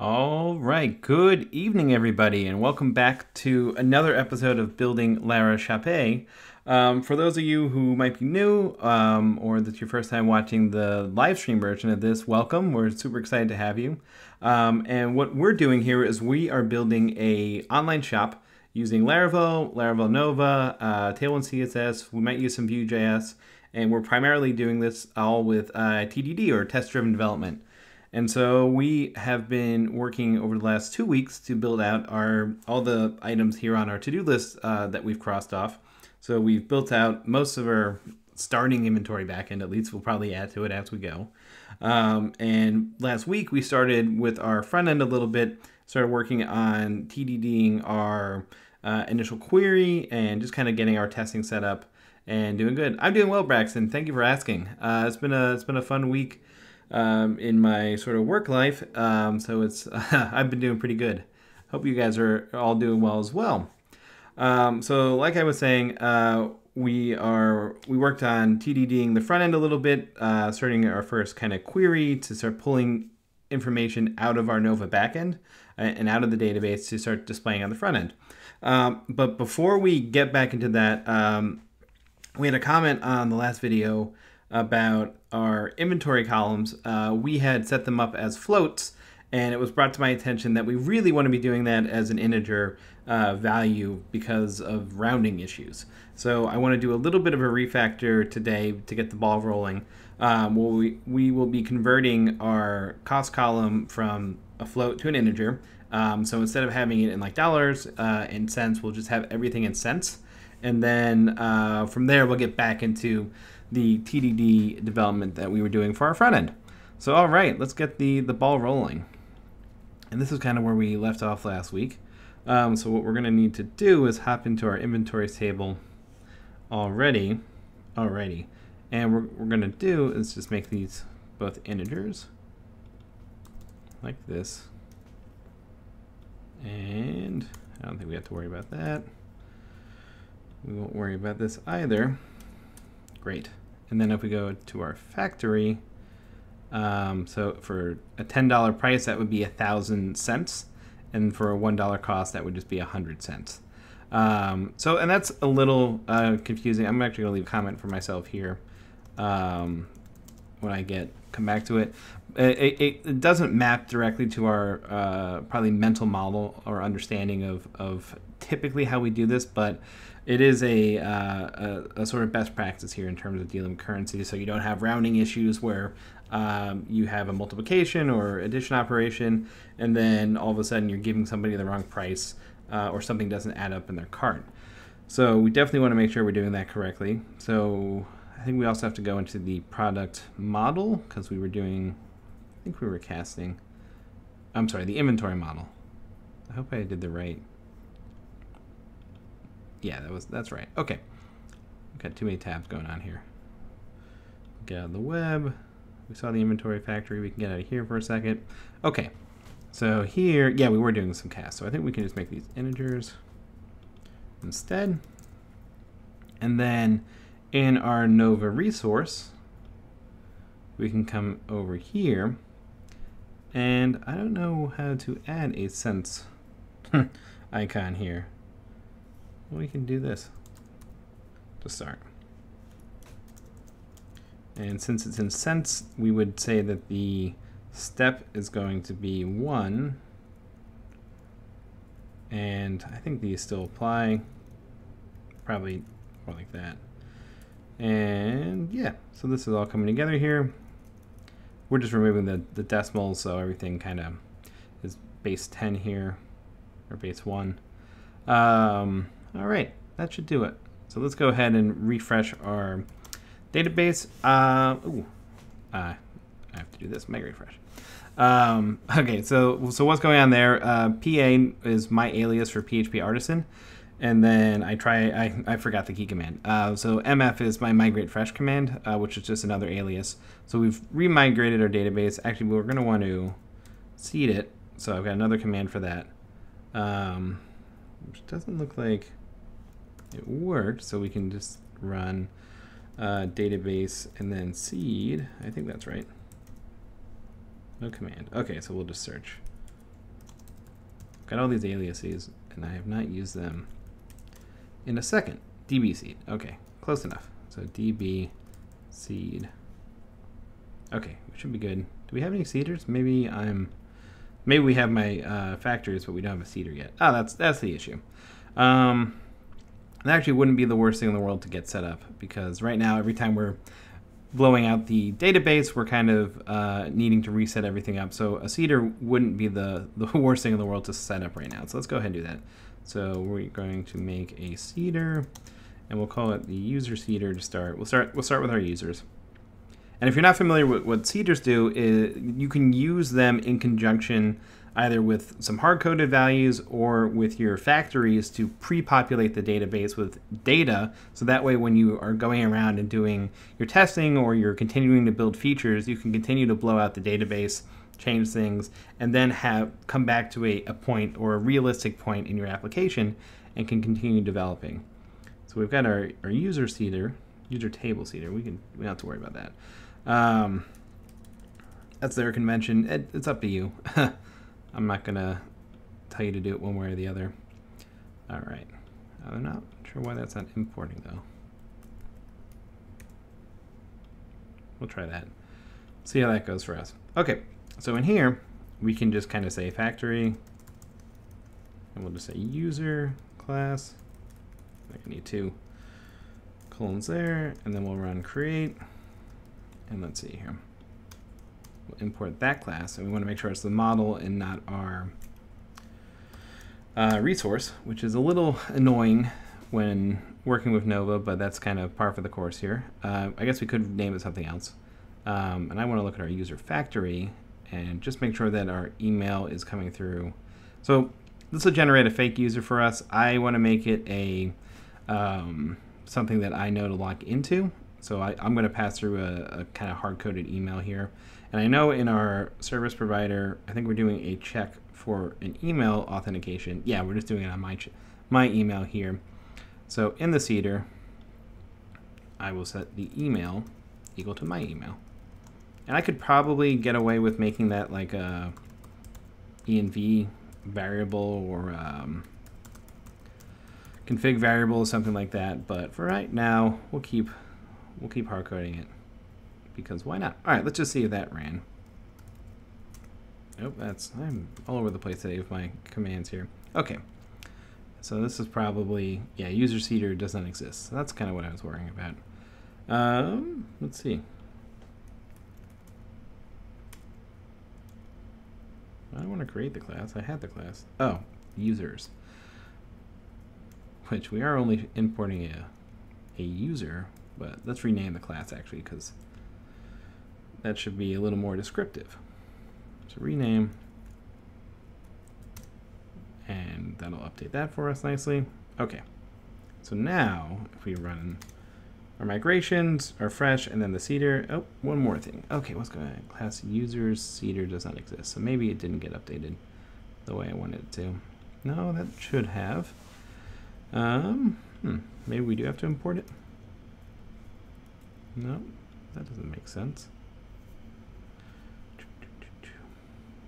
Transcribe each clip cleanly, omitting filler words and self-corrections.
All right, good evening, everybody, and welcome back to another episode of Building Lara Chape. For those of you who might be new, or that's your first time watching the live stream version of this, welcome. We're super excited to have you. And what we're doing here is we are building a online shop using Laravel, Laravel Nova, Tailwind CSS. We might use some Vue.js, and we're primarily doing this all with TDD, or test-driven development. And so we have been working over the last 2 weeks to build out all the items here on our to-do list that we've crossed off. So we've built out most of our starting inventory backend. At least we'll probably add to it as we go. And last week we started with our front end a little bit, started working on TDDing our initial query and just kind of getting our testing set up and doing good. I'm doing well, Braxton. Thank you for asking. It's been a fun week in my sort of work life, so it's I've been doing pretty good. Hope you guys are all doing well as well. So like I was saying, we worked on TDDing the front end a little bit, starting our first kind of query to start pulling information out of our Nova backend and out of the database to start displaying on the front end. But before we get back into that, we had a comment on the last video about our inventory columns. We had set them up as floats, and it was brought to my attention that we really want to be doing that as an integer value because of rounding issues. So I want to do a little bit of a refactor today to get the ball rolling. We will be converting our cost column from a float to an integer. So instead of having it in like dollars and cents, we'll just have everything in cents. And then from there, we'll get back into the TDD development that we were doing for our front end. So all right, let's get the ball rolling. And this is kind of where we left off last week. So what we're going to need to do is hop into our inventories table already. Alrighty. And what we're going to do is just make these both integers like this. And I don't think we have to worry about that. We won't worry about this either. Great. And then if we go to our factory, so for a $10 price, that would be 1,000 cents. And for a $1 cost, that would just be 100 cents. And that's a little confusing. I'm actually going to leave a comment for myself here when I come back to it. It doesn't map directly to our probably mental model or understanding of typically how we do this, but it is a sort of best practice here in terms of dealing with currency, so you don't have rounding issues where you have a multiplication or addition operation, and then all of a sudden you're giving somebody the wrong price or something doesn't add up in their cart. So we definitely want to make sure we're doing that correctly. So I think we also have to go into the product model because we were doing, I think we were casting, I'm sorry, the inventory model. I hope I did the right. Yeah, that's right. Okay. We've got too many tabs going on here. Get out of the web. We saw the inventory factory. We can get out of here for a second. Okay. So here, yeah, we were doing some casts. So I think we can just make these integers instead. And then in our Nova resource, we can come over here. And I don't know how to add a sense icon here. We can do this to start. And since it's in cents, we would say that the step is going to be 1. And I think these still apply. Probably more like that. And yeah, so this is all coming together here. We're just removing the decimals, so everything kind of is base 10 here, or base 1. All right, that should do it. So let's go ahead and refresh our database. I have to do this, make refresh. Okay, so what's going on there? PA is my alias for PHP Artisan, and then I forgot the key command. So MF is my migrate fresh command, which is just another alias. So we've remigrated our database. Actually, we're going to want to seed it. So I've got another command for that, which doesn't look like it worked. So we can just run database and then seed. I think that's right. No command. Okay, so we'll just search. got all these aliases, and I have not used them in a second. DB seed. Okay, close enough. So DB seed. Okay, we should be good. Do we have any seeders? Maybe we have my factories, but we don't have a seeder yet. Oh, that's the issue. It actually wouldn't be the worst thing in the world to get set up, because right now, every time we're blowing out the database, we're kind of needing to reset everything up. So a seeder wouldn't be the worst thing in the world to set up right now. So let's go ahead and do that. So we're going to make a seeder, and we'll call it the user seeder to start. We'll start with our users. And if you're not familiar with what seeders do, you can use them in conjunction either with some hard-coded values or with your factories to pre-populate the database with data. So that way when you are going around and doing your testing or you're continuing to build features, you can continue to blow out the database, change things, and then come back to a point or a realistic point in your application and can continue developing. So we've got our user seeder, user table seeder. We don't have to worry about that. That's their convention. It's up to you. I'm not gonna tell you to do it one way or the other. All right. I'm not sure why that's not importing though. We'll try that. See how that goes for us. Okay. So in here, we can just kind of say factory, and we'll just say user class. I need 2 colons there, and then we'll run create. And let's see here. We'll import that class, and we want to make sure it's the model and not our resource, which is a little annoying when working with Nova, but that's kind of par for the course here. I guess we could name it something else. And I want to look at our user factory and just make sure that our email is coming through. So this will generate a fake user for us. I want to make it a something that I know to log into. So I'm going to pass through a kind of hard-coded email here. And I know in our service provider, I think we're doing a check for an email authentication. Yeah, we're just doing it on my email here. So in the seeder, I will set the email equal to my email. And I could probably get away with making that like a env variable or config variable or something like that. But for right now, we'll keep hard coding it, because why not? All right, let's just see if that ran. Nope, I'm all over the place today with my commands here. Okay, so this is probably, yeah, user seeder does not exist. So that's kind of what I was worrying about. Let's see. I don't want to create the class. I had the class. Oh, users, which we are only importing a user. But let's rename the class actually, because that should be a little more descriptive. So rename, and that'll update that for us nicely. Okay, so now if we run our migrations, our fresh, and then the seeder. Oh, one more thing. Okay, what's going on? Class users seeder does not exist, so maybe it didn't get updated the way I wanted it to. No, that should have. Maybe we do have to import it. No, that doesn't make sense.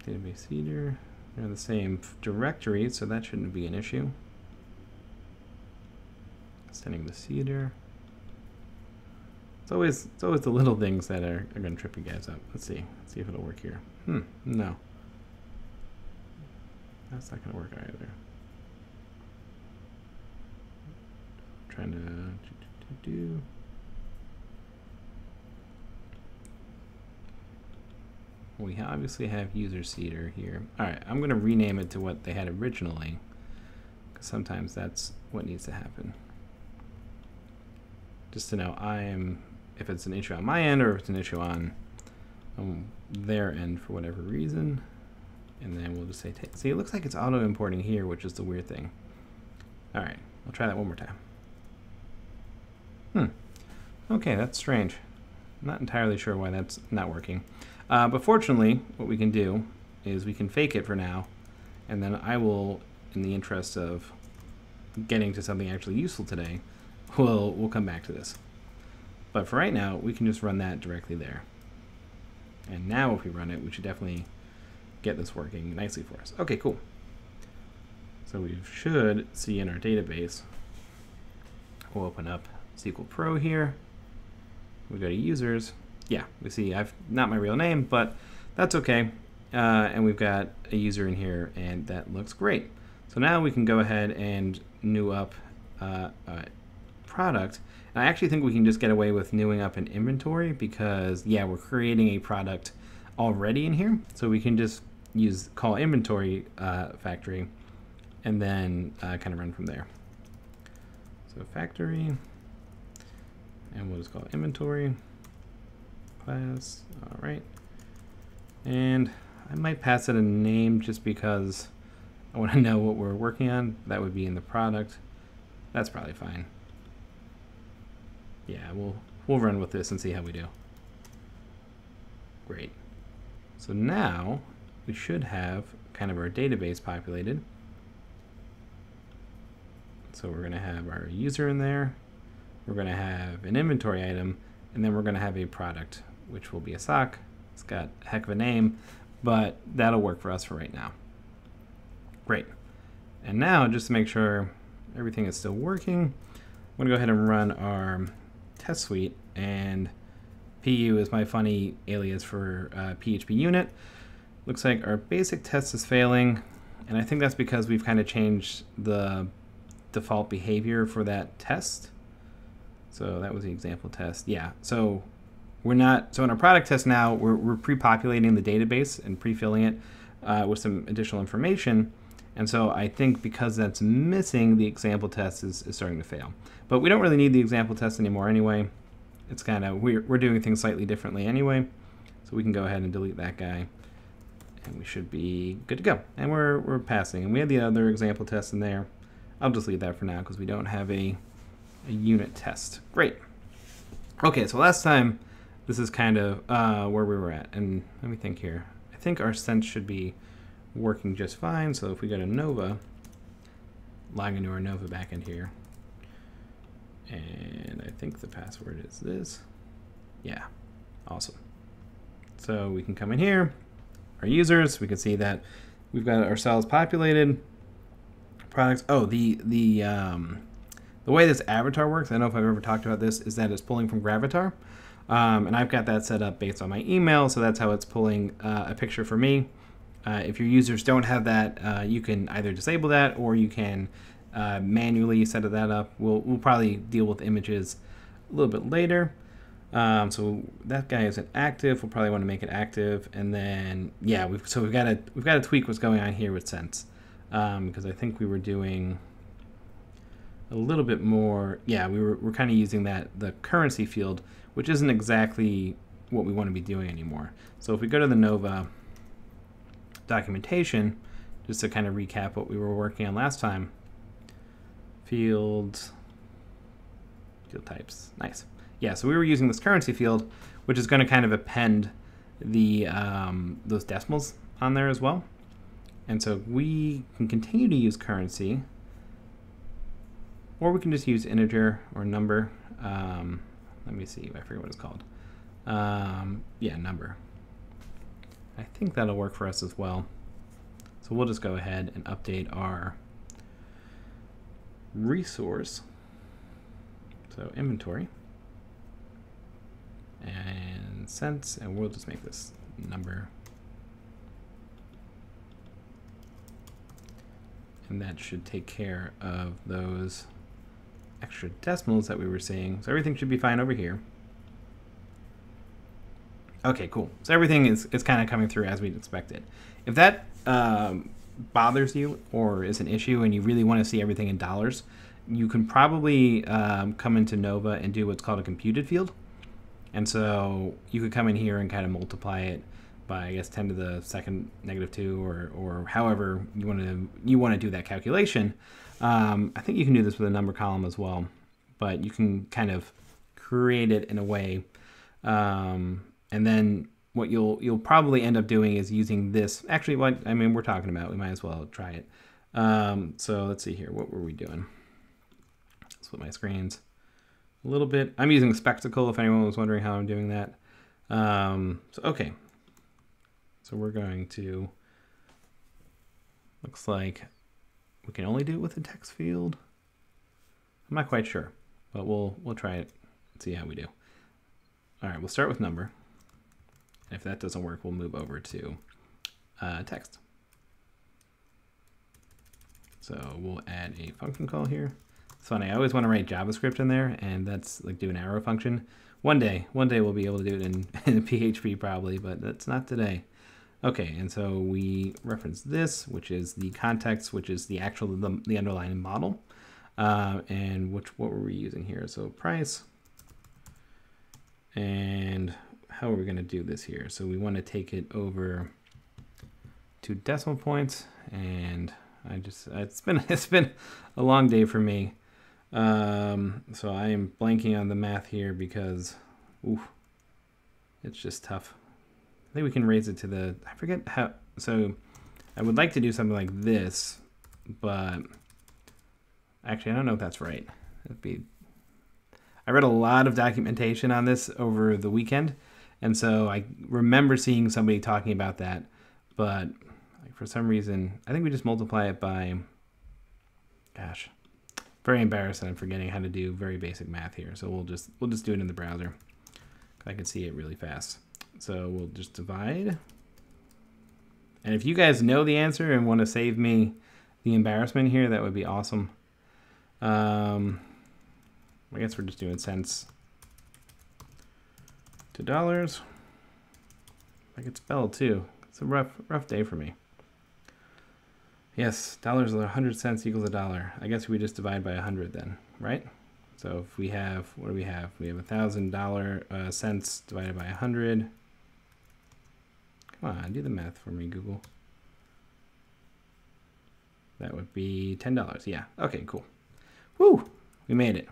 Database seeder. They're in the same directory, so that shouldn't be an issue. Sending the seeder. It's always the little things that are going to trip you guys up. Let's see if it'll work here. No. That's not going to work either. Trying to do. We obviously have user seeder here. All right, I'm going to rename it to what they had originally, because sometimes that's what needs to happen. Just to know if it's an issue on my end or if it's an issue on their end for whatever reason. And then we'll just say, see, it looks like it's auto importing here, which is the weird thing. All right, I'll try that one more time. Okay, that's strange. I'm not entirely sure why that's not working. But fortunately, what we can do is we can fake it for now, and then I will, in the interest of getting to something actually useful today, we'll come back to this. But for right now, we can just run that directly there. And now if we run it, we should definitely get this working nicely for us. Okay, cool. So we should see in our database, we'll open up SQL Pro here. We go to users. Yeah, we see I've not my real name, but that's okay. And we've got a user in here, and that looks great. So now we can go ahead and new up a product. And I actually think we can just get away with newing up an inventory because, yeah, we're creating a product already in here. So we can just call inventory factory and then kind of run from there. So factory, and we'll just call it inventory class. All right. And I might pass it a name just because I want to know what we're working on. That would be in the product. That's probably fine. Yeah, we'll run with this and see how we do. Great. So now we should have kind of our database populated. So we're going to have our user in there. We're going to have an inventory item, and then we're going to have a product, which will be a sock. It's got a heck of a name, but that'll work for us for right now. Great. And now, just to make sure everything is still working, I'm going to go ahead and run our test suite, and PU is my funny alias for PHP unit. Looks like our basic test is failing, and I think that's because we've kind of changed the default behavior for that test. So that was the example test. Yeah, so we're not, so in our product test now, we're pre-populating the database and pre-filling it with some additional information. And so I think because that's missing, the example test is starting to fail. But we don't really need the example test anymore anyway. It's kind of, we're doing things slightly differently anyway. So we can go ahead and delete that guy. And we should be good to go. And we're passing. And we had the other example test in there. I'll just leave that for now because we don't have a unit test. Great. Okay, so last time, this is kind of where we were at. And let me think here. I think our sense should be working just fine. So if we go to Nova, log into our Nova backend here, and I think the password is this. Yeah, awesome. So we can come in here, our users, we can see that we've got ourselves populated. Products. Oh, the way this avatar works, I don't know if I've ever talked about this, is that it's pulling from Gravatar. And I've got that set up based on my email, so that's how it's pulling a picture for me. If your users don't have that, you can either disable that or you can manually set that up. We'll probably deal with images a little bit later. So that guy isn't active. We'll probably want to make it active, and then yeah, we've got to tweak what's going on here with Sense, because I think we were doing a little bit more. Yeah, we're kind of using the currency field, which isn't exactly what we want to be doing anymore. So if we go to the Nova documentation, just to kind of recap what we were working on last time, field types, nice. Yeah, so we were using this currency field, which is going to kind of append the those decimals on there as well. And so we can continue to use currency, or we can just use integer or number. Let me see, I forget what it's called. Yeah, number. I think that'll work for us as well. So we'll just go ahead and update our resource. So inventory and sense, and we'll just make this number. And that should take care of those extra decimals that we were seeing. So everything should be fine over here. Okay, cool. So everything is kind of coming through as we'd expected. If that bothers you or is an issue and you really want to see everything in dollars, you can probably come into Nova and do what's called a computed field. And so you could come in here and kind of multiply it by, I guess, 10 to the second -2 or however you want to do that calculation. I think you can do this with a number column as well, but you can kind of create it in a way. And then what you'll probably end up doing is using this. Actually, what I mean, we're talking about, we might as well try it. So let's see here. What were we doing? Split my screens a little bit. I'm using Spectacle if anyone was wondering how I'm doing that. So okay. So we're going to, looks like we can only do it with a text field. I'm not quite sure, but we'll try it and see how we do. All right, we'll start with number. If that doesn't work, we'll move over to text. So we'll add a function call here. It's funny, I always want to write JavaScript in there, and that's like do an arrow function. One day we'll be able to do it in PHP probably, but that's not today. Okay, and so we reference this, which is the context, which is the actual, the underlying model. And what were we using here? So price. And how are we going to do this here? So we want to take it over to decimal points, and it's been a long day for me. So I am blanking on the math here because it's just tough. I think we can raise it to the, I forget how, so I would like to do something like this, but actually I don't know if that's right. I read a lot of documentation on this over the weekend, and so I remember seeing somebody talking about that, but for some reason, I think we just multiply it by, gosh, very embarrassed. I'm forgetting how to do very basic math here. So we'll just do it in the browser. I can see it really fast. So we'll just divide. And if you guys know the answer and want to save me the embarrassment here, that would be awesome. I guess we're just doing cents to dollars. I could spell too. It's a rough day for me. Yes, dollars are 100 cents equals a dollar. I guess we just divide by 100 then, right? So if we have, what do we have? We have $1,000 cents divided by 100. Come on, do the math for me, Google. That would be $10. Yeah, okay, cool. Woo, we made it.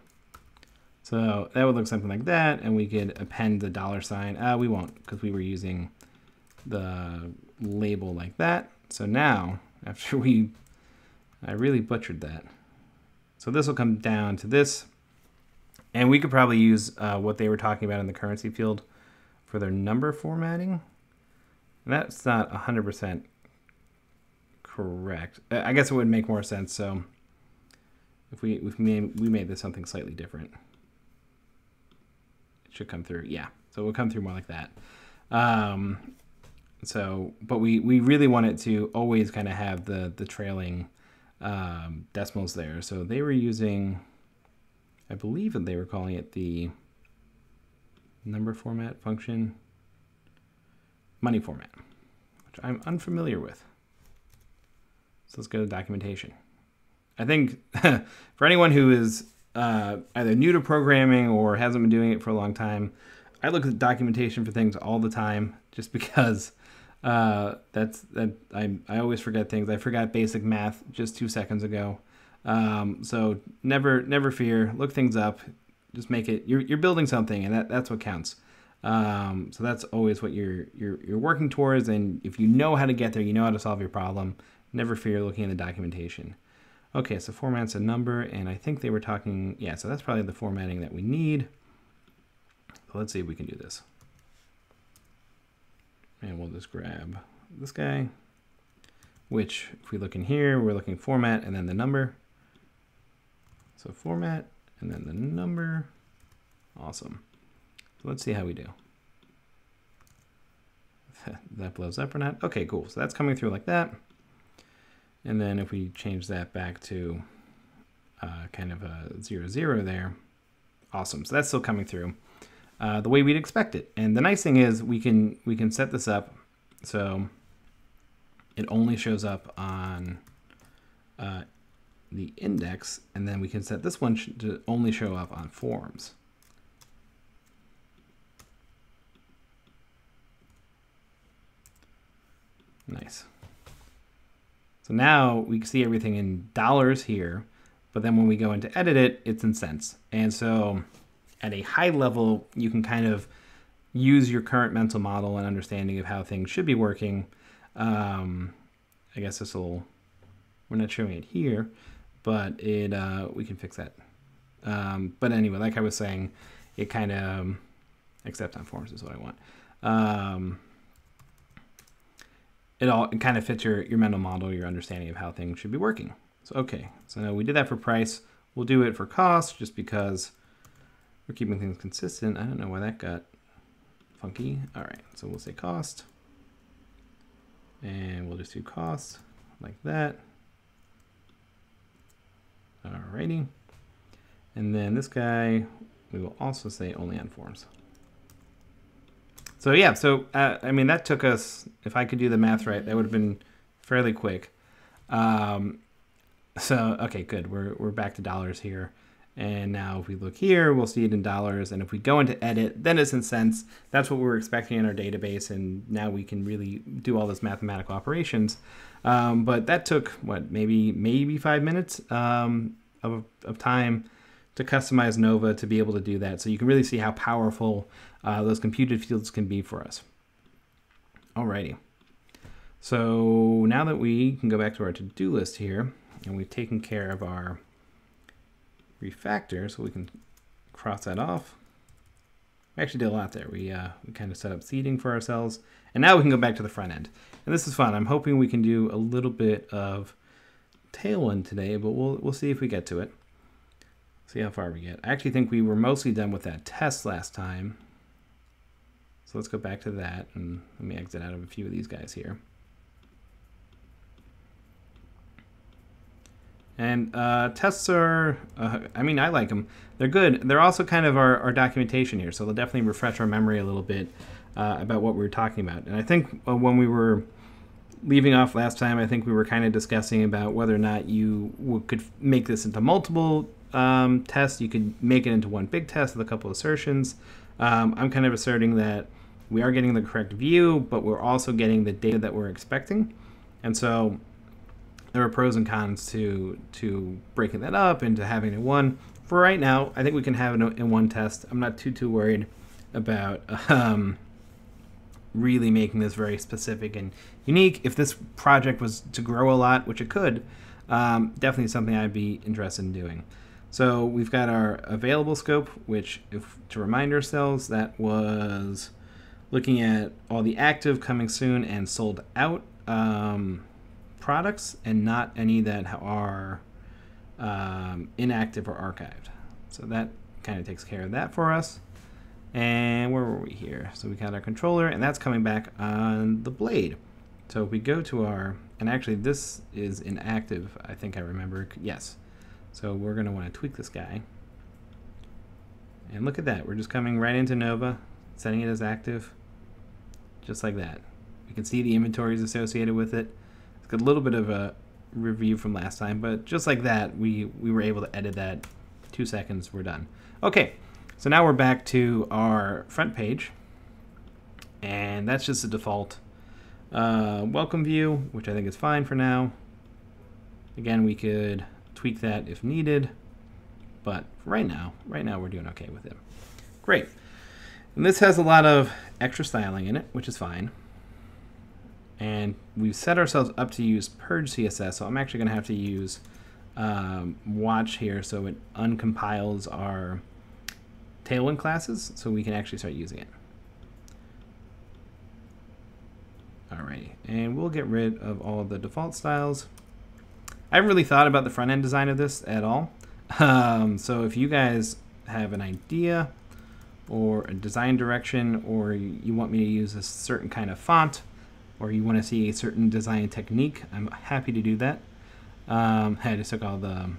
So that would look something like that, and we could append the dollar sign. We won't, because we were using the label like that. So now, after I really butchered that. So this will come down to this, and we could probably use what they were talking about in the currency field for their number formatting. And that's not 100% correct. I guess it would make more sense. So if we made this something slightly different, it should come through. Yeah, so it will come through more like that. But we really want it to always kind of have the trailing decimals there. So they were using, I believe that they were calling it the number format function, money format, which I'm unfamiliar with. So let's go to documentation. I think for anyone who is either new to programming or hasn't been doing it for a long time, I look at documentation for things all the time just because I always forget things. I forgot basic math just 2 seconds ago. So never fear. Look things up. Just make it. You're building something, and that's what counts. So that's always what you're working towards. And if you know how to get there, you know how to solve your problem. Never fear looking at the documentation. Okay, so format's a number, and I think they were talking. Yeah, so that's probably the formatting that we need. So let's see if we can do this. And we'll just grab this guy, which if we look in here, we're looking format and then the number. So format and then the number. Awesome. So let's see how we do. That blows up or not. Okay, cool. So that's coming through like that. And then if we change that back to kind of a 0, there. Awesome. So that's still coming through the way we'd expect it. And the nice thing is we can set this up so it only shows up on the index, and then we can set this one to only show up on forms. Nice. So now we can see everything in dollars here, but then when we go into edit it, it's in cents. And so at a high level, you can kind of use your current mental model and understanding of how things should be working. I guess we're not showing it here, but we can fix that. But anyway, like I was saying, it kind of, except on forms is what I want. It kind of fits your mental model, your understanding of how things should be working. So, okay, so now we did that for price. We'll do it for cost just because we're keeping things consistent. I don't know why that got funky. All right, so we'll say cost. And we'll just do cost like that. Alrighty. And then this guy, we will also say only on forms. So yeah, so I mean, that took us, if I could do the math right, that would have been fairly quick. So, okay, good. We're back to dollars here. And now if we look here, we'll see it in dollars. And if we go into edit, then it's in cents. That's what we were expecting in our database. And now we can really do all this mathematical operations. But that took, what, maybe 5 minutes of time to customize Nova to be able to do that. So you can really see how powerful those computed fields can be for us. Alrighty. So now that we can go back to our to-do list here, and we've taken care of our refactor, so we can cross that off. We actually did a lot there. We kind of set up seeding for ourselves, and now we can go back to the front end. And this is fun. I'm hoping we can do a little bit of Tailwind today, but we'll see if we get to it. See how far we get. I actually think we were mostly done with that test last time. So let's go back to that, and let me exit out of a few of these guys here. And tests are, I mean, I like them. They're good. They're also kind of our documentation here, so they'll definitely refresh our memory a little bit about what we were talking about. And I think when we were leaving off last time, I think we were kind of discussing about whether or not you could make this into multiple tests. You could make it into one big test with a couple assertions. I'm kind of asserting that we are getting the correct view, but we're also getting the data that we're expecting. And so there are pros and cons to breaking that up into having it in one. For right now, I think we can have it in one test. I'm not too worried about really making this very specific and unique. If this project was to grow a lot, which it could, definitely something I'd be interested in doing. So we've got our available scope, which, to remind ourselves, that was looking at all the active, coming soon, and sold out products, and not any that are inactive or archived. So that kind of takes care of that for us. And where were we here? So we got our controller, and that's coming back on the blade. So if we go to our, and actually this is inactive, I think I remember. Yes. So we're going to want to tweak this guy. And look at that. We're just coming right into Nova, setting it as active, just like that. We can see the inventories associated with it. It's got a little bit of a review from last time, but just like that, we were able to edit that. 2 seconds, we're done. Okay, so now we're back to our front page, and that's just the default welcome view, which I think is fine for now. Again, we could tweak that if needed, but right now we're doing okay with it. Great. And this has a lot of extra styling in it, which is fine. And we've set ourselves up to use purge CSS, so I'm actually going to have to use watch here so it uncompiles our Tailwind classes so we can actually start using it. Alrighty, and we'll get rid of all of the default styles. I haven't really thought about the front end design of this at all. So if you guys have an idea or a design direction, or you want me to use a certain kind of font, or you want to see a certain design technique, I'm happy to do that. I just took all the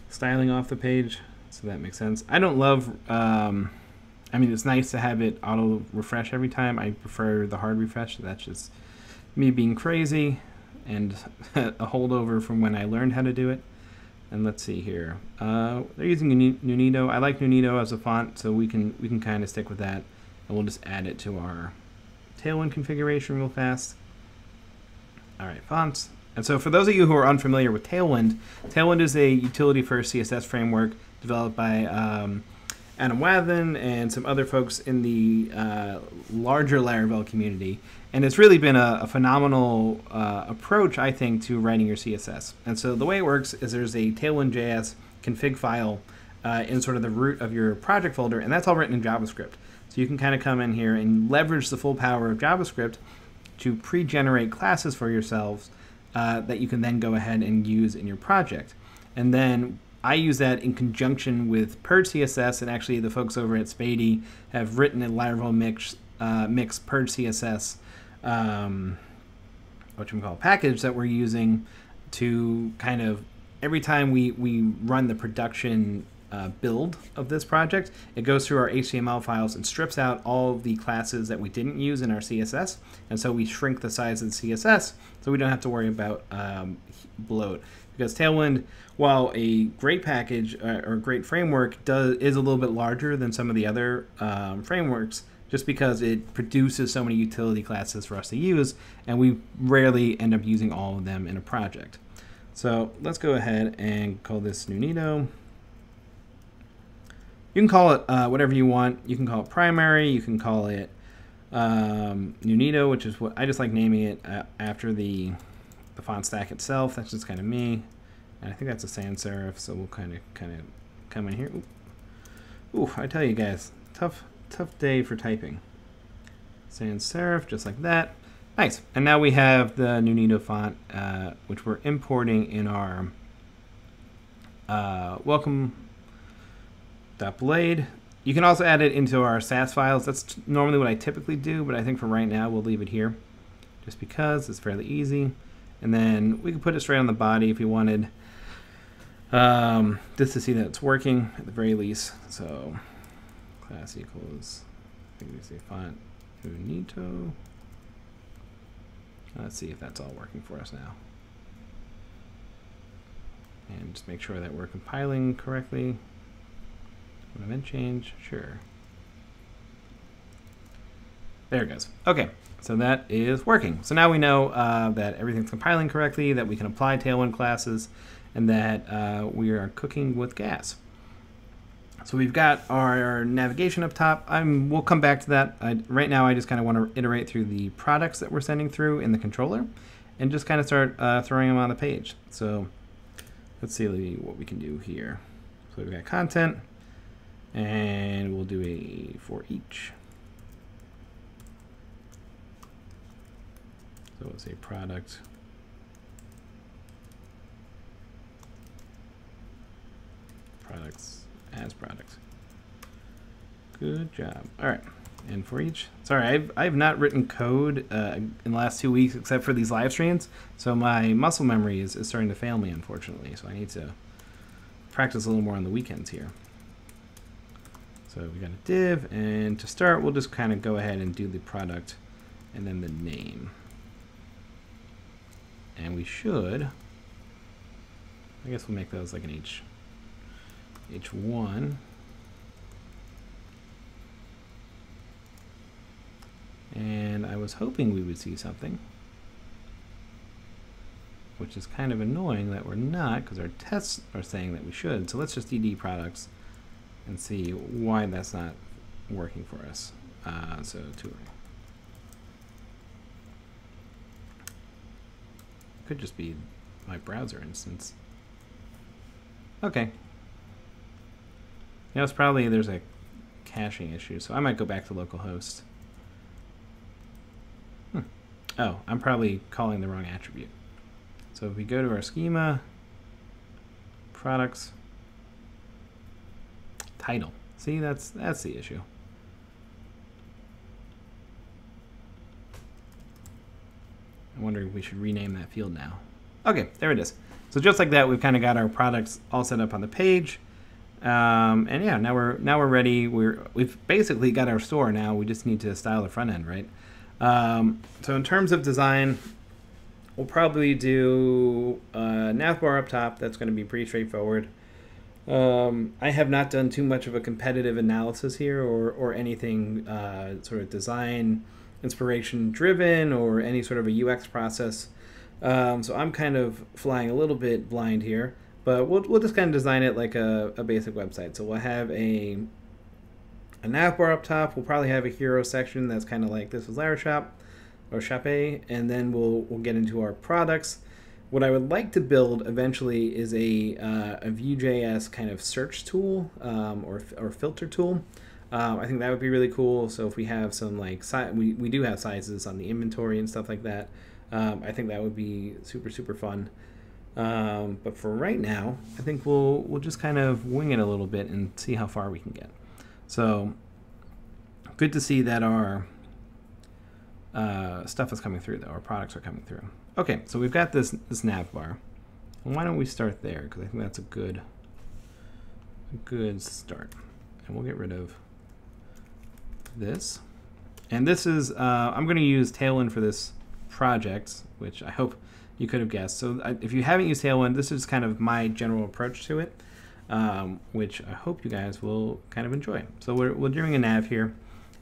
styling off the page, so that makes sense. I don't love, I mean, it's nice to have it auto refresh every time. I prefer the hard refresh. That's just me being crazy and a holdover from when I learned how to do it. And let's see here. They're using Nunito. I like Nunito as a font, so we can kind of stick with that, and we'll just add it to our Tailwind configuration real fast. All right, fonts. And so for those of you who are unfamiliar with Tailwind, Tailwind is a utility-first CSS framework developed by Adam Wathan and some other folks in the larger Laravel community. And it's really been a phenomenal approach, I think, to writing your CSS. And so the way it works is there's a Tailwind.js config file in sort of the root of your project folder, and that's all written in JavaScript. So you can kind of come in here and leverage the full power of JavaScript to pre-generate classes for yourselves that you can then go ahead and use in your project. And then I use that in conjunction with Purge CSS, and actually the folks over at Spady have written a Laravel mix Purge CSS package that we're using to kind of, every time we run the production build of this project, it goes through our HTML files and strips out all of the classes that we didn't use in our CSS, and so we shrink the size of the CSS so we don't have to worry about bloat. Because Tailwind, while a great package or great framework, is a little bit larger than some of the other frameworks, just because it produces so many utility classes for us to use, and we rarely end up using all of them in a project. So let's go ahead and call this Nunito. You can call it whatever you want. You can call it primary. You can call it Nunito, which is what I just like naming it after the font stack itself. That's just kind of me, and I think that's a sans serif. So we'll kind of come in here. Ooh, I tell you guys, tough day for typing. Sans serif, just like that. Nice. And now we have the Nunito font, which we're importing in our welcome.blade. You can also add it into our Sass files. That's normally what I typically do, but I think for right now we'll leave it here just because it's fairly easy. And then we can put it straight on the body if you wanted, just to see that it's working at the very least. So class equals, I think we say font Nunito. Let's see if that's all working for us now. And just make sure that we're compiling correctly. Event change, sure. There it goes. Okay, so that is working. So now we know that everything's compiling correctly, that we can apply Tailwind classes, and that we are cooking with gas. So we've got our navigation up top. We'll come back to that. Right now I just kind of want to iterate through the products that we're sending through in the controller and just kind of start throwing them on the page. So let's see what we can do here. So we've got content, and we'll do a for each. So we'll say product. Products as products. Good job. All right, and for each. Sorry, I've not written code in the last 2 weeks except for these live streams, so my muscle memory is starting to fail me, unfortunately. So I need to practice a little more on the weekends here. So we got a div, and to start, we'll just kind of go ahead and do the product and then the name. And we should, I guess we'll make those like an H1. And I was hoping we would see something, which is kind of annoying that we're not, because our tests are saying that we should. So let's just dd products and see why that's not working for us. So could just be my browser instance. Okay. It's probably there's a caching issue, so I might go back to localhost. Oh, I'm probably calling the wrong attribute. So if we go to our schema, products, title. See, that's the issue. I wonder if we should rename that field now. Okay, there it is. So just like that, we've kind of got our products all set up on the page. And yeah, now we're ready. We've basically got our store now. We just need to style the front end, right? So in terms of design, we'll probably do a navbar up top. That's going to be pretty straightforward. I have not done too much of a competitive analysis here or anything sort of design inspiration driven or any sort of a UX process. So I'm kind of flying a little bit blind here, but we'll just kind of design it like a basic website. So we'll have a navbar up top. We'll probably have a hero section that's kind of like this is Larashop or Chape, and then we'll get into our products. What I would like to build eventually is a Vue.js kind of search tool or filter tool. I think that would be really cool. So if we have some like we do have sizes on the inventory and stuff like that. I think that would be super, super fun. But for right now, I think we'll just kind of wing it a little bit and see how far we can get. So good to see that our stuff is coming through, though. Our products are coming through. Okay, so we've got this nav bar. Why don't we start there? Because I think that's a good start. And we'll get rid of this. And this is, I'm going to use Tailwind for this project, which I hope you could have guessed. So if you haven't used Tailwind, this is kind of my general approach to it, which I hope you guys will kind of enjoy. So we're doing a nav here.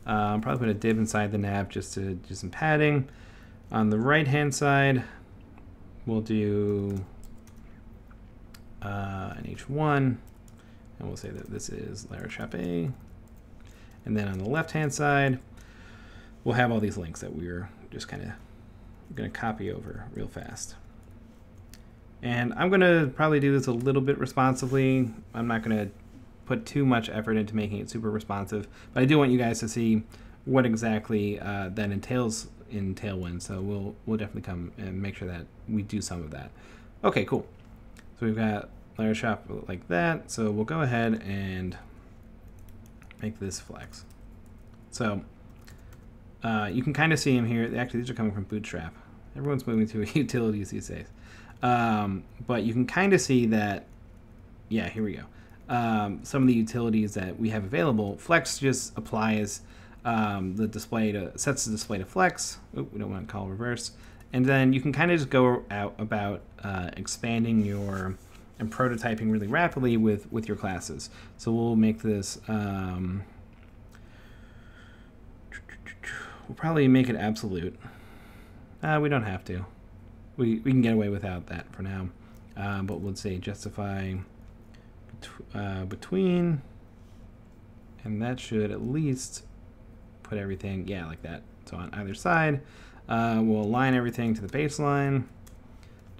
I'm probably put a div inside the nav just to do some padding. On the right-hand side, we'll do an H1, and we'll say that this is Lara Chape. And then on the left-hand side, we'll have all these links that we're just kind of going to copy over real fast. And I'm going to probably do this a little bit responsively. I'm not going to put too much effort into making it super responsive, but I do want you guys to see what exactly that entails in Tailwind. So we'll definitely come and make sure that we do some of that. Okay, cool. So we've got Lara Shop like that. So we'll go ahead and make this flex. So you can kind of see them here. Actually, these are coming from Bootstrap. Everyone's moving to utilities these days. But you can kind of see that, yeah, here we go. Some of the utilities that we have available, Flex just applies the display to, sets the display to Flex. Oh, we don't want to call reverse. And then you can kind of just go out about expanding your and prototyping really rapidly with your classes. So we'll make this, we'll probably make it absolute. We don't have to. We can get away without that for now. But we'll say justify between, and that should at least put everything, yeah, like that. So on either side, we'll align everything to the baseline,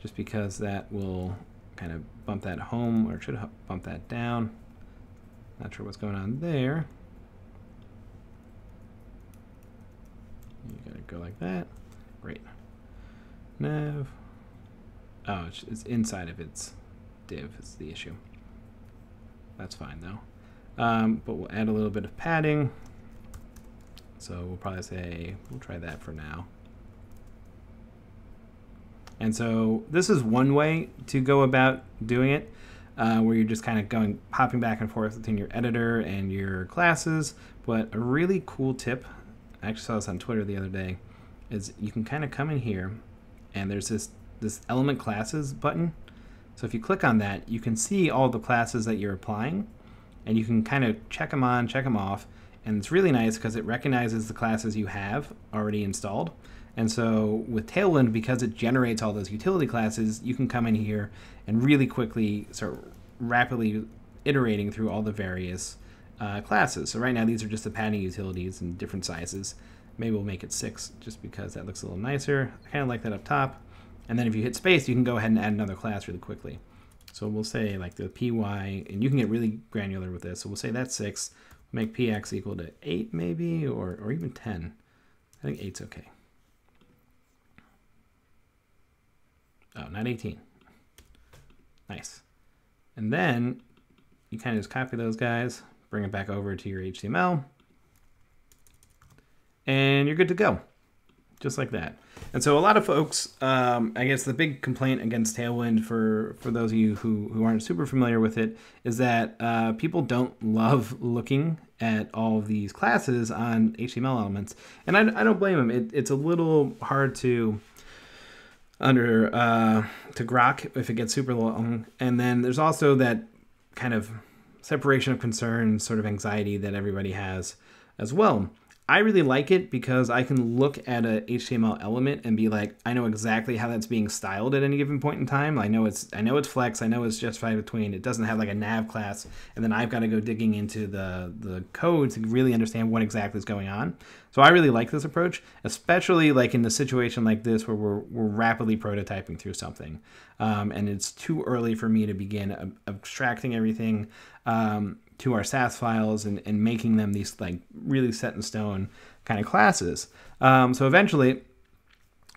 just because that will kind of bump that home, or it should bump that down. Not sure what's going on there. You gotta go like that. Great. Nav. Oh, it's inside of its div is the issue. That's fine though. But we'll add a little bit of padding. So we'll probably say, we'll try that for now. And so this is one way to go about doing it, where you're just kind of popping back and forth between your editor and your classes. But a really cool tip, I actually saw this on Twitter the other day, is you can kind of come in here and there's this element classes button. So if you click on that, you can see all the classes that you're applying, and you can kind of check them on, check them off. And it's really nice because it recognizes the classes you have already installed. And so with Tailwind, because it generates all those utility classes, you can come in here and really quickly start rapidly iterating through all the various classes. So right now, these are just the padding utilities in different sizes. Maybe we'll make it 6 just because that looks a little nicer. I kind of like that up top. And then if you hit space, you can go ahead and add another class really quickly. So we'll say like the PY, and you can get really granular with this. So we'll say that's 6. Make PX equal to 8 maybe, or even 10. I think 8's okay. Oh, not 18. Nice. And then you kind of just copy those guys, bring it back over to your HTML, and you're good to go. Just like that. And so a lot of folks, I guess the big complaint against Tailwind for those of you who aren't super familiar with it is that people don't love looking at all of these classes on HTML elements. And I don't blame them. It's a little hard to grok if it gets super long. And then there's also that kind of separation of concerns, sort of anxiety that everybody has as well. I really like it because I can look at a HTML element and be like, I know exactly how that's being styled at any given point in time. I know it's Flex. I know it's justified between. It doesn't have like a nav class, and then I've got to go digging into the code to really understand what exactly is going on. So I really like this approach, especially like in a situation like this where we're rapidly prototyping through something, and it's too early for me to begin abstracting everything to our SAS files and making them these like really set in stone kind of classes. So eventually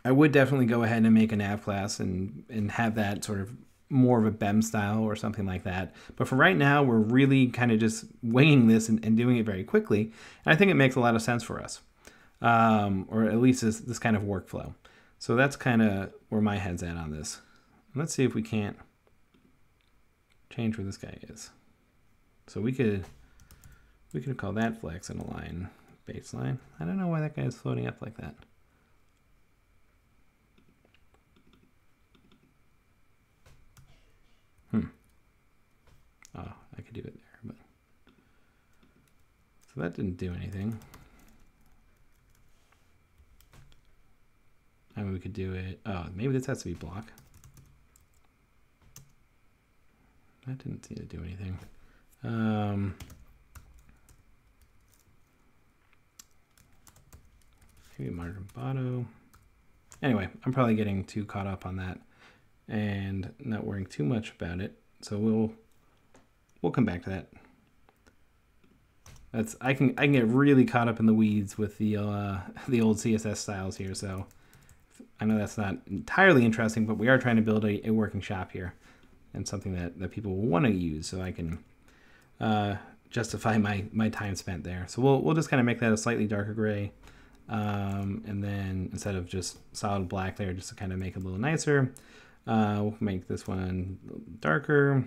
I would definitely go ahead and make a nav class and have that sort of more of a BEM style or something like that. But for right now, we're really kind of just winging this and doing it very quickly. And I think it makes a lot of sense for us, or at least this kind of workflow. So that's kind of where my head's at on this. Let's see if we can't change where this guy is. So we could call that flex and align baseline. I don't know why that guy is floating up like that. Oh, I could do it there, but so that didn't do anything. I mean, we could do it. Oh, maybe this has to be block. That didn't seem to do anything. Maybe margin bottom. Anyway, I'm probably getting too caught up on that and not worrying too much about it. So we'll come back to that. I can get really caught up in the weeds with the old CSS styles here. So I know that's not entirely interesting, but we are trying to build a working shop here and something that people will want to use, so I can justify my time spent there. So we'll just kind of make that a slightly darker gray, and then instead of just solid black there, just to kind of make it a little nicer, we'll make this one darker.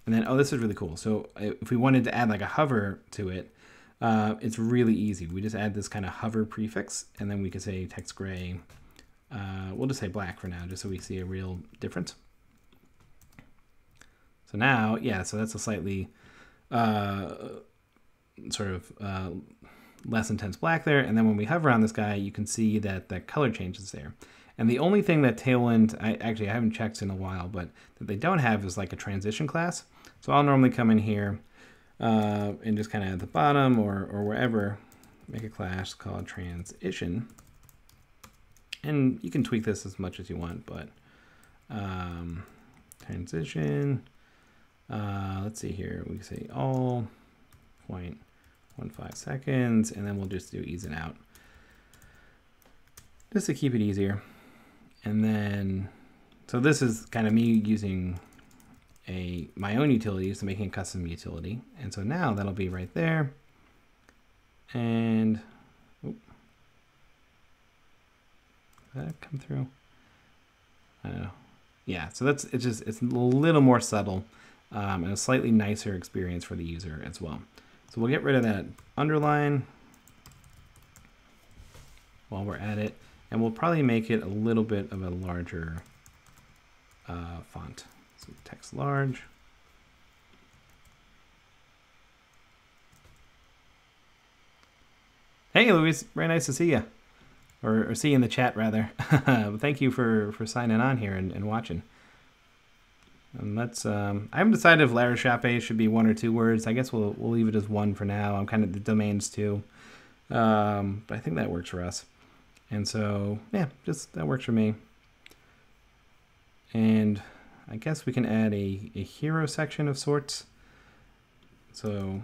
And then, oh, this is really cool. So if we wanted to add like a hover to it, it's really easy. We just add this kind of hover prefix, and then we could say text gray. We'll just say black for now, just so we see a real difference. So now, yeah, so that's a slightly sort of less intense black there. And then when we hover on this guy, you can see that the color changes there. And the only thing that Tailwind, I haven't checked in a while, but that they don't have is like a transition class. So I'll normally come in here and just kind of at the bottom or wherever, make a class called transition. And you can tweak this as much as you want, but transition, let's see here, we can say all 0.15 seconds, and then we'll just do ease and out, just to keep it easier. And then, so this is kind of me using my own utilities to making a custom utility. And so now that'll be right there. And, did that come through? I don't know. Yeah, so it's a little more subtle and a slightly nicer experience for the user as well. So we'll get rid of that underline while we're at it. And we'll probably make it a little bit of a larger font. So text large. Hey, Luis, very nice to see you. Or see you in the chat, rather. Thank you for signing on here and watching. And let's, I haven't decided if La Rechappée should be 1 or 2 words. I guess we'll leave it as 1 for now. I'm kind of the domains 2. But I think that works for us. And so, yeah, just that works for me. And I guess we can add a hero section of sorts. So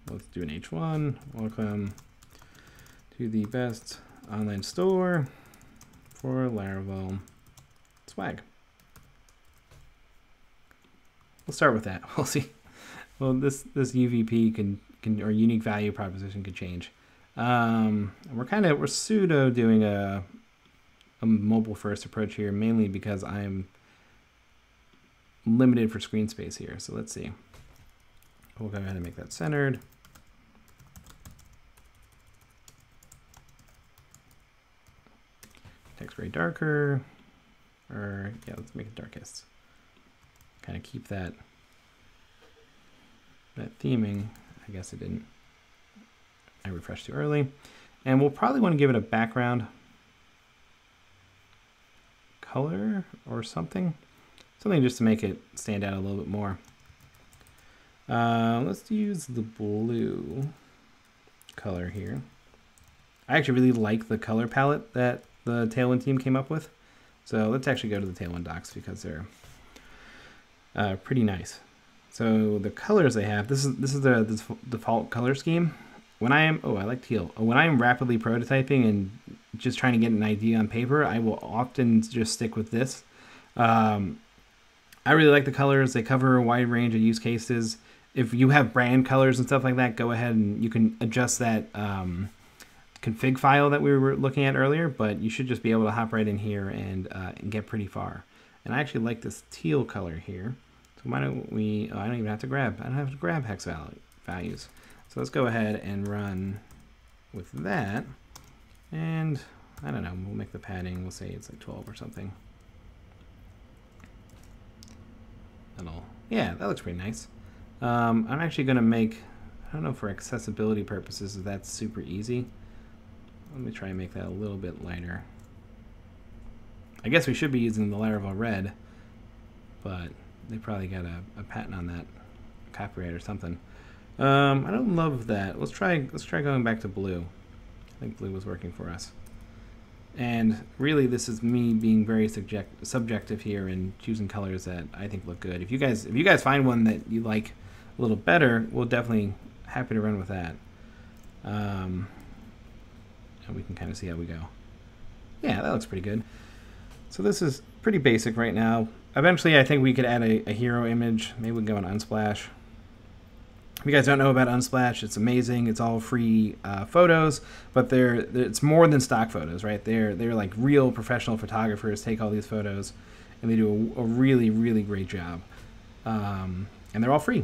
let's do an H1. Welcome to the best online store for Laravel swag. We'll start with that. We'll see. Well, this UVP can or unique value proposition could change. We're pseudo doing a mobile first approach here, mainly because I'm limited for screen space here. So let's see. We'll go ahead and make that centered. Text gray darker, or yeah, let's make it darkest. Kind of keep that theming. I guess it didn't. I refreshed too early. And we'll probably want to give it a background color or something. Something just to make it stand out a little bit more. Let's use the blue color here. I actually really like the color palette that the Tailwind team came up with. So let's actually go to the Tailwind docs because they're pretty nice. So the colors they have, this is the default color scheme. when I am, oh, I like teal. When I am rapidly prototyping and just trying to get an idea on paper, I will often just stick with this. I really like the colors. They cover a wide range of use cases. If you have brand colors and stuff like that, go ahead and you can adjust that config file that we were looking at earlier, but you should just be able to hop right in here and get pretty far. And I actually like this teal color here. So why don't we, oh, I don't even have to grab, I don't have to grab hex values. So let's go ahead and run with that. And I don't know, we'll make the padding, we'll say it's like 12 or something. Yeah, that looks pretty nice. I'm actually going to make, I don't know, for accessibility purposes if that's super easy. Let me try and make that a little bit lighter. I guess we should be using the Laravel red, but they probably got a patent on that, copyright or something. I don't love that. Let's try going back to blue. I think blue was working for us. And really, this is me being very subjective here and choosing colors that I think look good. If you guys find one that you like a little better, we'll definitely happy to run with that. And we can kind of see how we go. Yeah, that looks pretty good. So this is pretty basic right now. Eventually, I think we could add a hero image. Maybe we can go on Unsplash. If you guys don't know about Unsplash, it's amazing. It's all free photos, but it's more than stock photos, right? They're like real professional photographers take all these photos, and they do a really, really great job. And they're all free.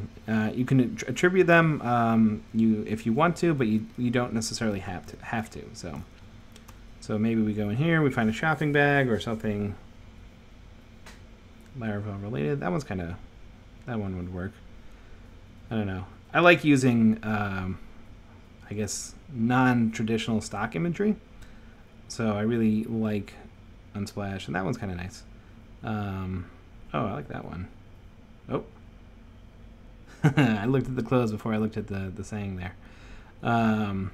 You can attribute them if you want to, but you don't necessarily have to. So maybe we go in here, we find a shopping bag or something Laravel related. That one would work. I don't know. I like using, I guess, non-traditional stock imagery. So I really like Unsplash, and that one's kind of nice. Oh, I like that one. Oh. I looked at the clothes before I looked at the saying there. That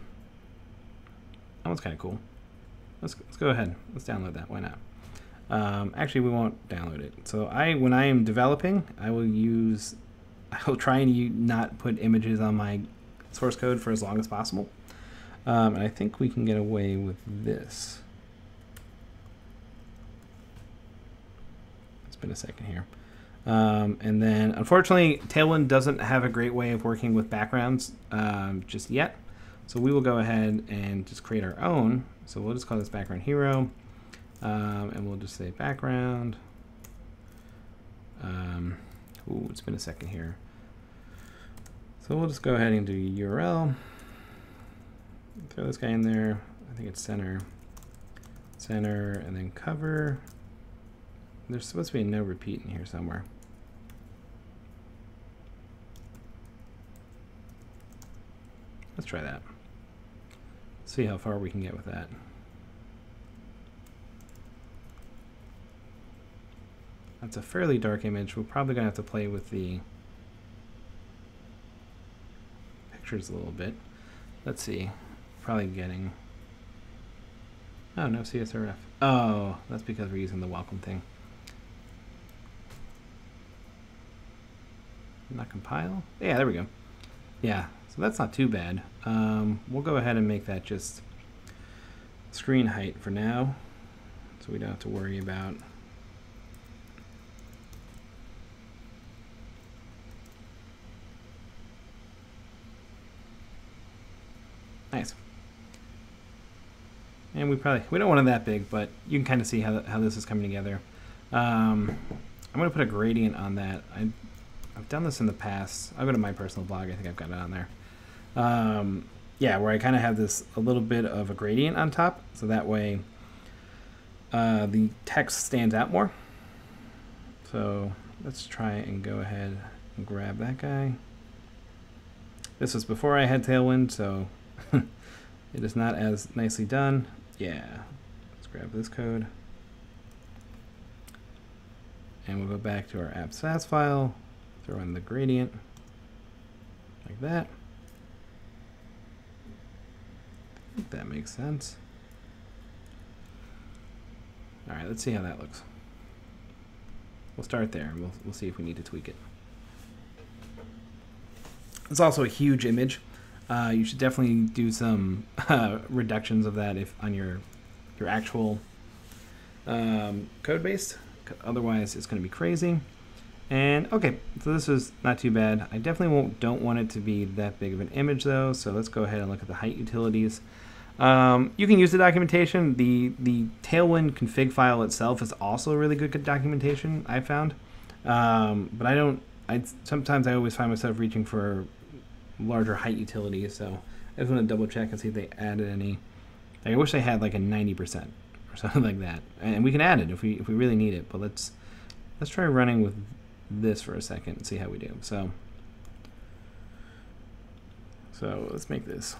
one's kind of cool. Let's go ahead. Let's download that. Why not? Actually, we won't download it. So when I am developing, I will try and not put images on my source code for as long as possible. And I think we can get away with this. It's been a second here. And then, unfortunately, Tailwind doesn't have a great way of working with backgrounds just yet. So we will go ahead and just create our own. So we'll just call this background hero. And we'll just say background. Ooh, it's been a second here. So we'll just go ahead and do URL. Throw this guy in there. I think it's center, and then cover. There's supposed to be a no repeat in here somewhere. Let's try that. See how far we can get with that. That's a fairly dark image. We're probably going to have to play with the pictures a little bit. Let's see. Probably getting... Oh, no CSRF. Oh, that's because we're using the welcome thing. Not compile? Yeah, there we go. Yeah, so that's not too bad. We'll go ahead and make that just screen height for now, so we don't have to worry about... Nice. And we don't want it that big, but you can kind of see how this is coming together. I'm going to put a gradient on that. I've done this in the past. I'll go to my personal blog. I think I've got it on there. Yeah, where I kind of have a little bit of a gradient on top, so that way the text stands out more. So let's try and go ahead and grab that guy. This was before I had Tailwind, so it is not as nicely done. Yeah, let's grab this code. And we'll go back to our app.sas file, throw in the gradient, like that. I think that makes sense. All right, let's see how that looks. We'll start there, and we'll see if we need to tweak it. It's also a huge image. You should definitely do some reductions of that if on your actual code base. Otherwise, it's going to be crazy. And okay, so this is not too bad. I definitely don't want it to be that big of an image though. So let's go ahead and look at the height utilities. You can use the documentation. The Tailwind config file itself is also really good documentation, I found. But sometimes I always find myself reaching for larger height utilities, so I just want to double check and see if they added any. I wish they had like a 90% or something like that, and we can add it if we really need it. But let's try running with this for a second and see how we do. So let's make this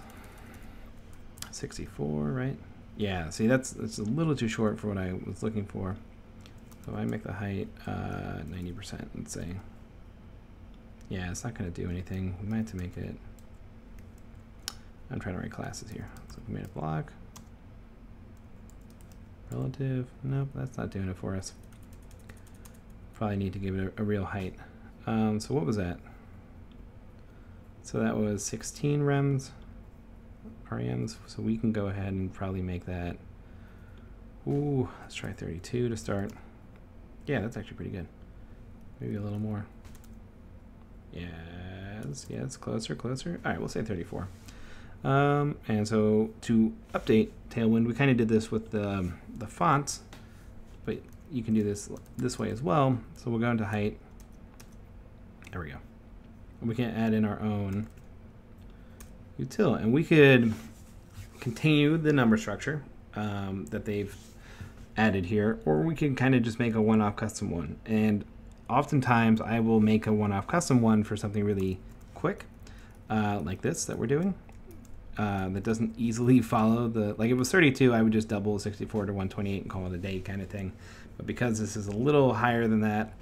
64, right? Yeah, see that's a little too short for what I was looking for. So I make the height 90%, let's say. Yeah, it's not going to do anything. We might have to make it. I'm trying to write classes here. So we made a block. Relative. Nope, that's not doing it for us. Probably need to give it a real height. So what was that? So that was 16 rems. REMs. So we can go ahead and probably make that. Ooh, let's try 32 to start. Yeah, that's actually pretty good. Maybe a little more. Yes, closer. All right, we'll say 34. And so to update Tailwind, we kind of did this with the fonts, but you can do this way as well. So we'll go into height. There we go. And we can add in our own util, and we could continue the number structure that they've added here, or we can kind of just make a one-off custom one. And oftentimes I will make a one-off custom one for something really quick, like this that we're doing, that doesn't easily follow the, like if it was 32, I would just double 64 to 128 and call it a day kind of thing. But because this is a little higher than that,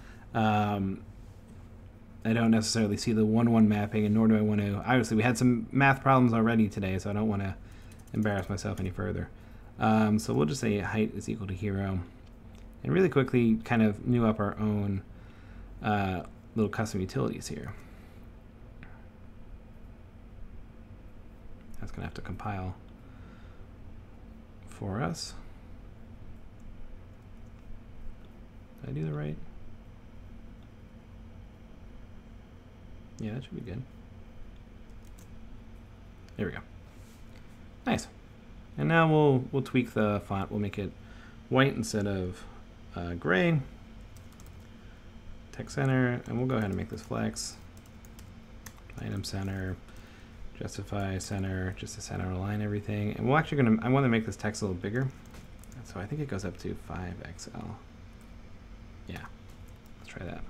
I don't necessarily see the 1-1 mapping, and nor do I want to, obviously we had some math problems already today, so I don't want to embarrass myself any further. So we'll just say height is equal to hero, and really quickly kind of new up our own little custom utilities here. That's going to have to compile for us. Did I do the right? Yeah, that should be good. There we go. Nice. And now we'll tweak the font. We'll make it white instead of gray. Text center, and we'll go ahead and make this flex. Item center, justify center, just to center align everything. And we're actually I want to make this text a little bigger. So I think it goes up to 5XL. Yeah, let's try that.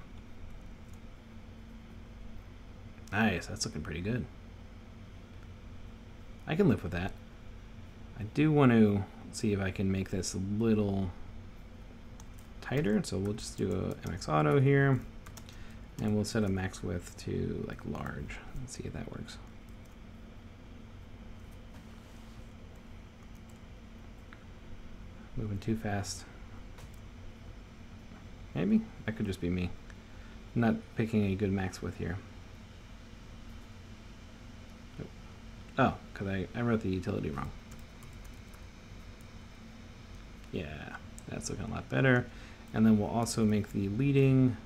Nice, that's looking pretty good. I can live with that. I do want to see if I can make this a little tighter, so we'll just do a MX Auto here, and we'll set a max width to like large. Let's see if that works. Moving too fast. Maybe? That could just be me. I'm not picking a good max width here. Oh, because I wrote the utility wrong. Yeah, that's looking a lot better. And then we'll also make the leading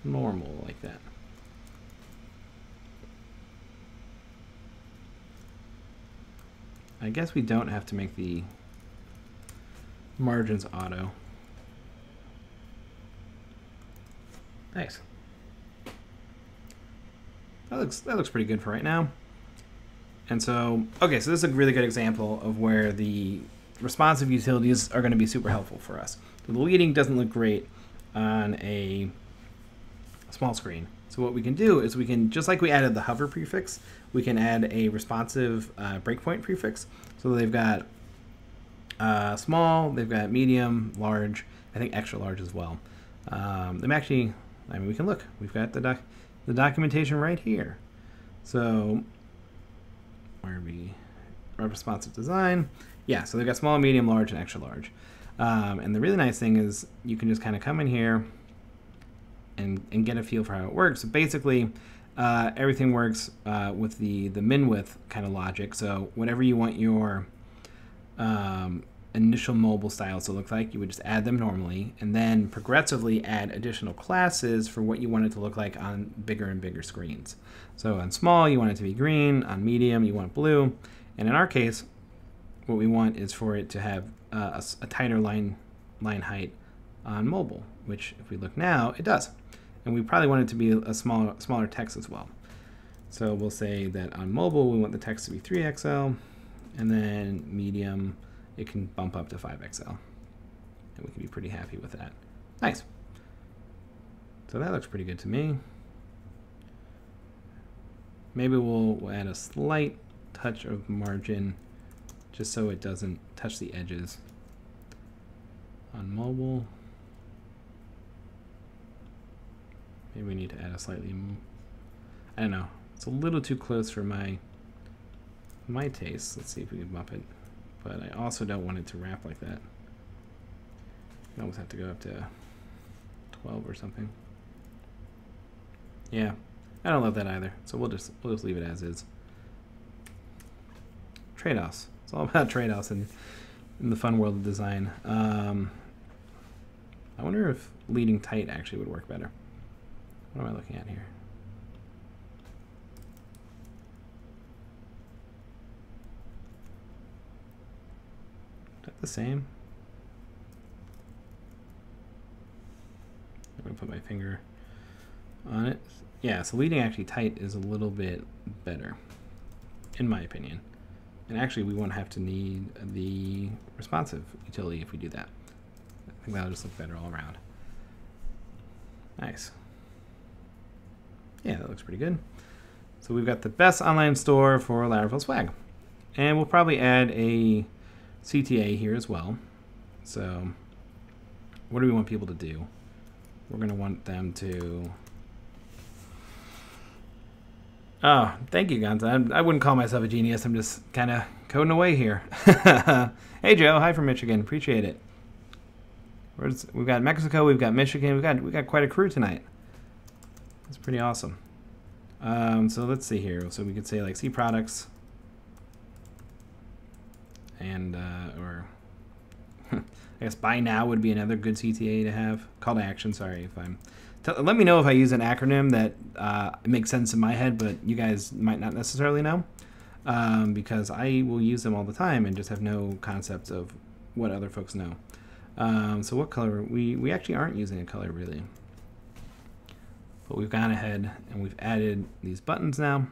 normal like that. I guess we don't have to make the margins auto. Nice. That looks pretty good for right now. And so, okay, so this is a really good example of where the responsive utilities are going to be super helpful for us. So the leading doesn't look great on a small screen. So what we can do is we can, just like we added the hover prefix, we can add a responsive breakpoint prefix. So they've got small, they've got medium, large, I think extra large as well. Them actually, I mean, we can look. We've got the documentation right here. So where are we? Responsive design. Yeah, so they've got small, medium, large, and extra large. And the really nice thing is you can just kind of come in here and get a feel for how it works. So basically, everything works with the min width kind of logic. So whatever you want your initial mobile styles to look like, you would just add them normally, and then progressively add additional classes for what you want it to look like on bigger and bigger screens. So on small, you want it to be green. On medium, you want blue. And in our case, what we want is for it to have a tighter line height on mobile, which if we look now, it does. And we probably want it to be a smaller text as well. So we'll say that on mobile, we want the text to be 3XL, and then medium, it can bump up to 5XL. And we can be pretty happy with that. Nice. So that looks pretty good to me. Maybe we'll add a slight touch of margin just so it doesn't touch the edges on mobile. Maybe we need to add a slightly, I don't know, it's a little too close for my taste. Let's see if we can bump it. But I also don't want it to wrap like that. I almost have to go up to 12 or something. Yeah, I don't love that either. So we'll just leave it as is. Trade-offs. It's all about trade-offs in the fun world of design. I wonder if leading tight actually would work better. What am I looking at here? Is that the same? I'm going to put my finger on it. Yeah, so leading actually tight is a little bit better, in my opinion. And actually, we won't have to need the responsive utility if we do that. I think that'll just look better all around. Nice. Yeah, that looks pretty good. So we've got the best online store for Laravel swag. And we'll probably add a CTA here as well. So what do we want people to do? We're going to want them to... Oh, thank you, Gonza. I wouldn't call myself a genius. I'm just kind of coding away here. Hey, Joe. Hi from Michigan. Appreciate it. We've got Mexico. We've got Michigan. We've got quite a crew tonight. That's pretty awesome. So let's see here. So we could say like C products, and or I guess buy now would be another good CTA to have. Call to action. Sorry if I'm. Let me know if I use an acronym that makes sense in my head, but you guys might not necessarily know, because I will use them all the time and just have no concept of what other folks know. So what color? We actually aren't using a color really, but we've gone ahead and we've added these buttons now,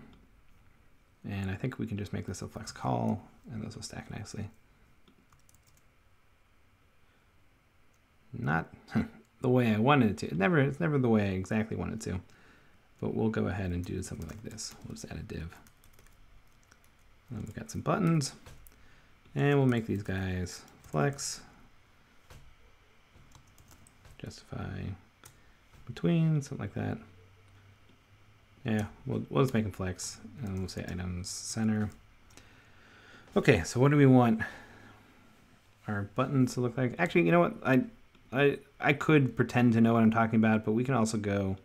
and I think we can just make this a flex call, and those will stack nicely. Not the way I wanted it to. It's never the way I exactly wanted to. But we'll go ahead and do something like this. We'll just add a div. And we've got some buttons. And we'll make these guys flex. Justify between, something like that. Yeah, we'll just make them flex. And we'll say items center. Okay, so what do we want our buttons to look like? Actually, you know what? I could pretend to know what I'm talking about, but we can also go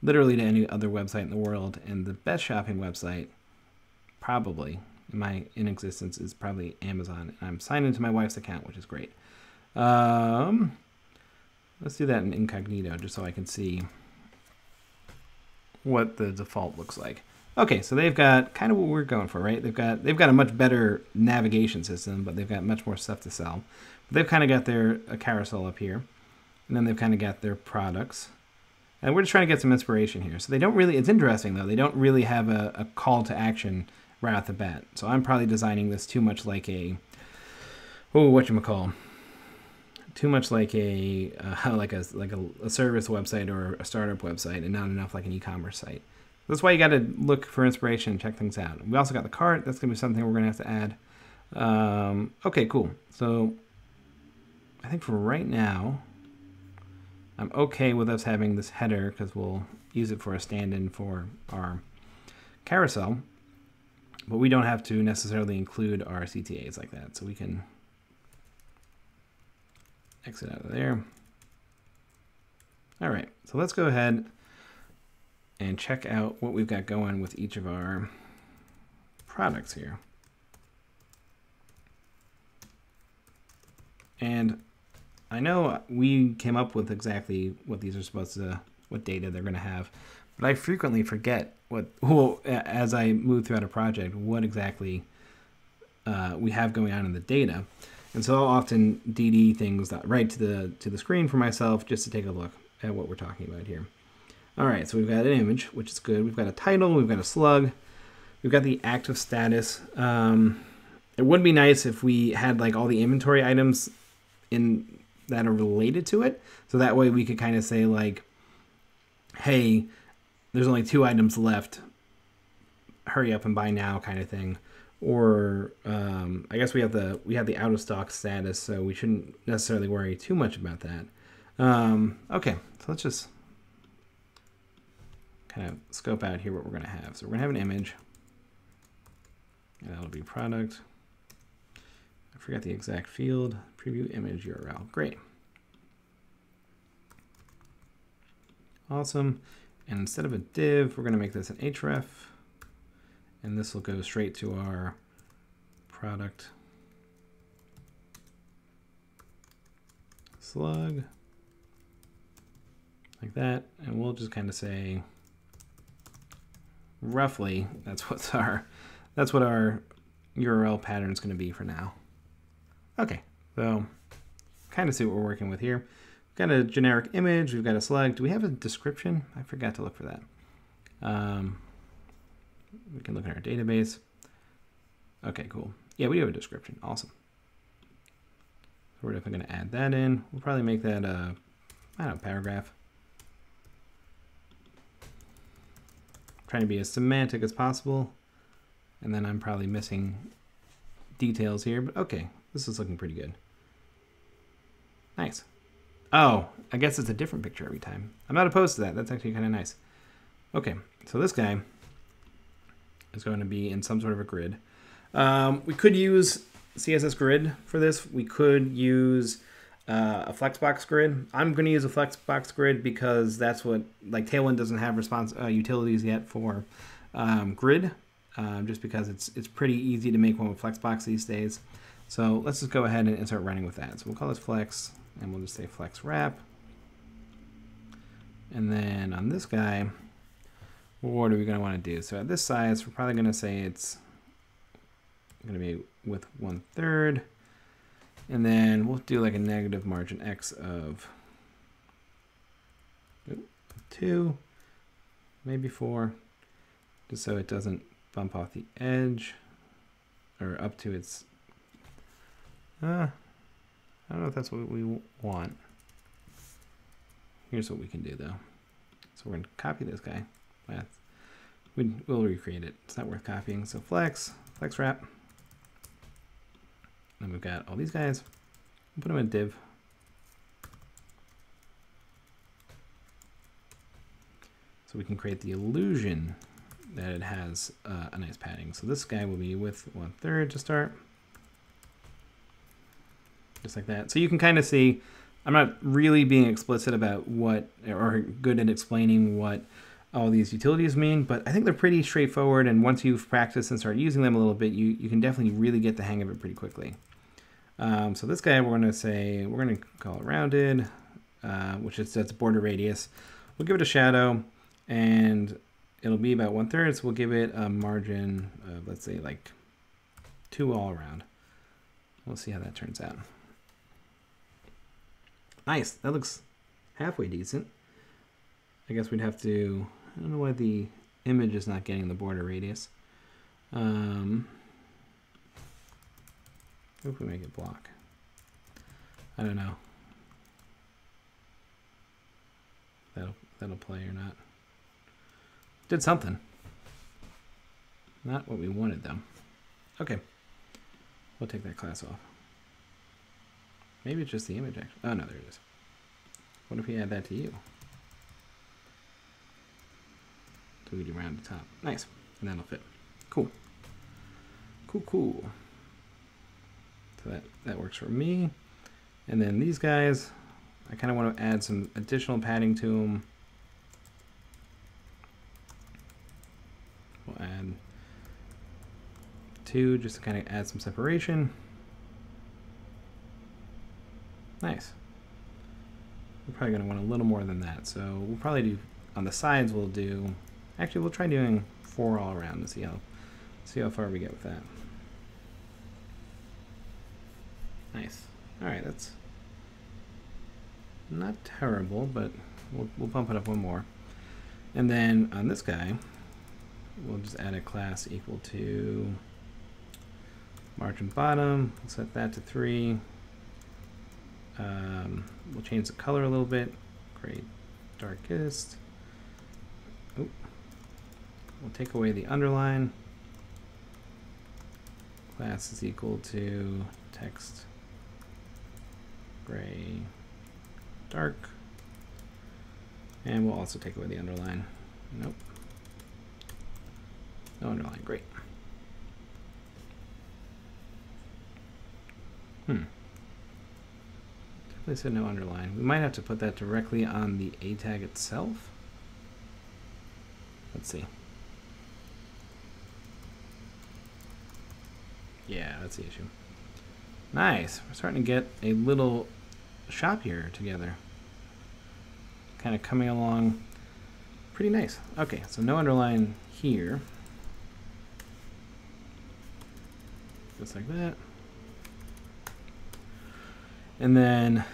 literally to any other website in the world, and the best shopping website probably in existence is probably Amazon. And I'm signed into my wife's account, which is great. Let's do that in incognito just so I can see what the default looks like. Okay, so they've got kind of what we're going for, right? They've got a much better navigation system, but they've got much more stuff to sell. They've kind of got their carousel up here, and then they've kind of got their products. And we're just trying to get some inspiration here. So they don't really, it's interesting though, they don't really have a call to action right off the bat. So I'm probably designing this too much like a, too much like a service website or a startup website, and not enough like an e-commerce site. That's why you got to look for inspiration and check things out. We also got the cart. That's going to be something we're going to have to add. Okay, cool. So I think for right now, I'm okay with us having this header because we'll use it for a stand-in for our carousel, but we don't have to necessarily include our CTAs like that. So we can exit out of there. All right, so let's go ahead. and check out what we've got going with each of our products here. And I know we came up with exactly what these are supposed to, what data they're going to have, but I frequently forget as I move throughout a project, what exactly we have going on in the data. And so I'll often DD things right to the screen for myself just to take a look at what we're talking about here. All right, so we've got an image, which is good. We've got a title, we've got a slug, we've got the active status. It would be nice if we had like all the inventory items that are related to it. So that way we could kind of say like, hey, there's only 2 items left. Hurry up and buy now kind of thing. Or I guess we have the out of stock status, so we shouldn't necessarily worry too much about that. Okay, so let's just kind of scope out here what we're going to have. So we're going to have an image, and that'll be product. I forgot the exact field. Preview image URL. Great. Awesome. And instead of a div, we're going to make this an href. And this will go straight to our product slug, like that. And we'll just kind of say, roughly, that's what our URL pattern is going to be for now. Okay, so kind of see what we're working with here. We've got a generic image. We've got a slug. Do we have a description? I forgot to look for that. We can look in our database. Okay, cool. Yeah, we have a description. Awesome. So we're definitely going to add that in. We'll probably make that a, I don't know, paragraph. Trying to be as semantic as possible. And then I'm probably missing details here, but okay, this is looking pretty good. Nice. Oh, I guess it's a different picture every time. I'm not opposed to that. That's actually kind of nice. Okay, so this guy is going to be in some sort of a grid. We could use CSS Grid for this. We could use a Flexbox grid. I'm going to use a Flexbox grid because that's what, like, Tailwind doesn't have utilities yet for grid, just because it's pretty easy to make one with Flexbox these days. So let's just go ahead and start running with that. So we'll call this Flex, and we'll just say Flex Wrap. And then on this guy, what are we going to want to do? So at this size, we're probably going to say it's going to be with 1/3. And then we'll do like a negative margin X of 2, maybe 4, just so it doesn't bump off the edge or up to its, I don't know if that's what we want. Here's what we can do though. So we're going to copy this guy. We'll recreate it. It's not worth copying. So Flex Wrap. Then we've got all these guys. We'll put them in a div. So we can create the illusion that it has a nice padding. So this guy will be with 1/3 to start. Just like that. So you can kind of see, I'm not really being explicit about what, or good at explaining what all these utilities mean, but I think they're pretty straightforward. And once you've practiced and start using them a little bit, you can definitely really get the hang of it pretty quickly. So this guy, we're going to call it rounded, which is that's border radius. We'll give it a shadow, and it'll be about 1/3. So we'll give it a margin of, let's say, like 2 all around. We'll see how that turns out. Nice. That looks halfway decent. I guess we'd have to, I don't know why the image is not getting the border radius. If we make it block. I don't know. That'll play or not. Did something. Not what we wanted though. Okay. We'll take that class off. Maybe it's just the image actually. Oh no, there it is. What if we add that to you? So we do round the top. Nice. And that'll fit. Cool. Cool. So that works for me. And then these guys, I kind of want to add some additional padding to them. 2 just to kind of add some separation. Nice. We're probably going to want a little more than that, so we'll probably do, on the sides we'll do, actually we'll try doing 4 all around to see how far we get with that. Nice. Alright, that's not terrible, but we'll bump it up one more. And then on this guy, we'll just add a class equal to margin bottom. We'll set that to 3. We'll change the color a little bit. Gray darkest. Oop. We'll take away the underline. Class is equal to text gray dark. And we'll also take away the underline. Nope. No underline. Great. Definitely said no underline. We might have to put that directly on the A tag itself. Let's see. Yeah, that's the issue. Nice. We're starting to get a little shop here together. Kind of coming along pretty nice. Okay, so no underline here. Just like that. And then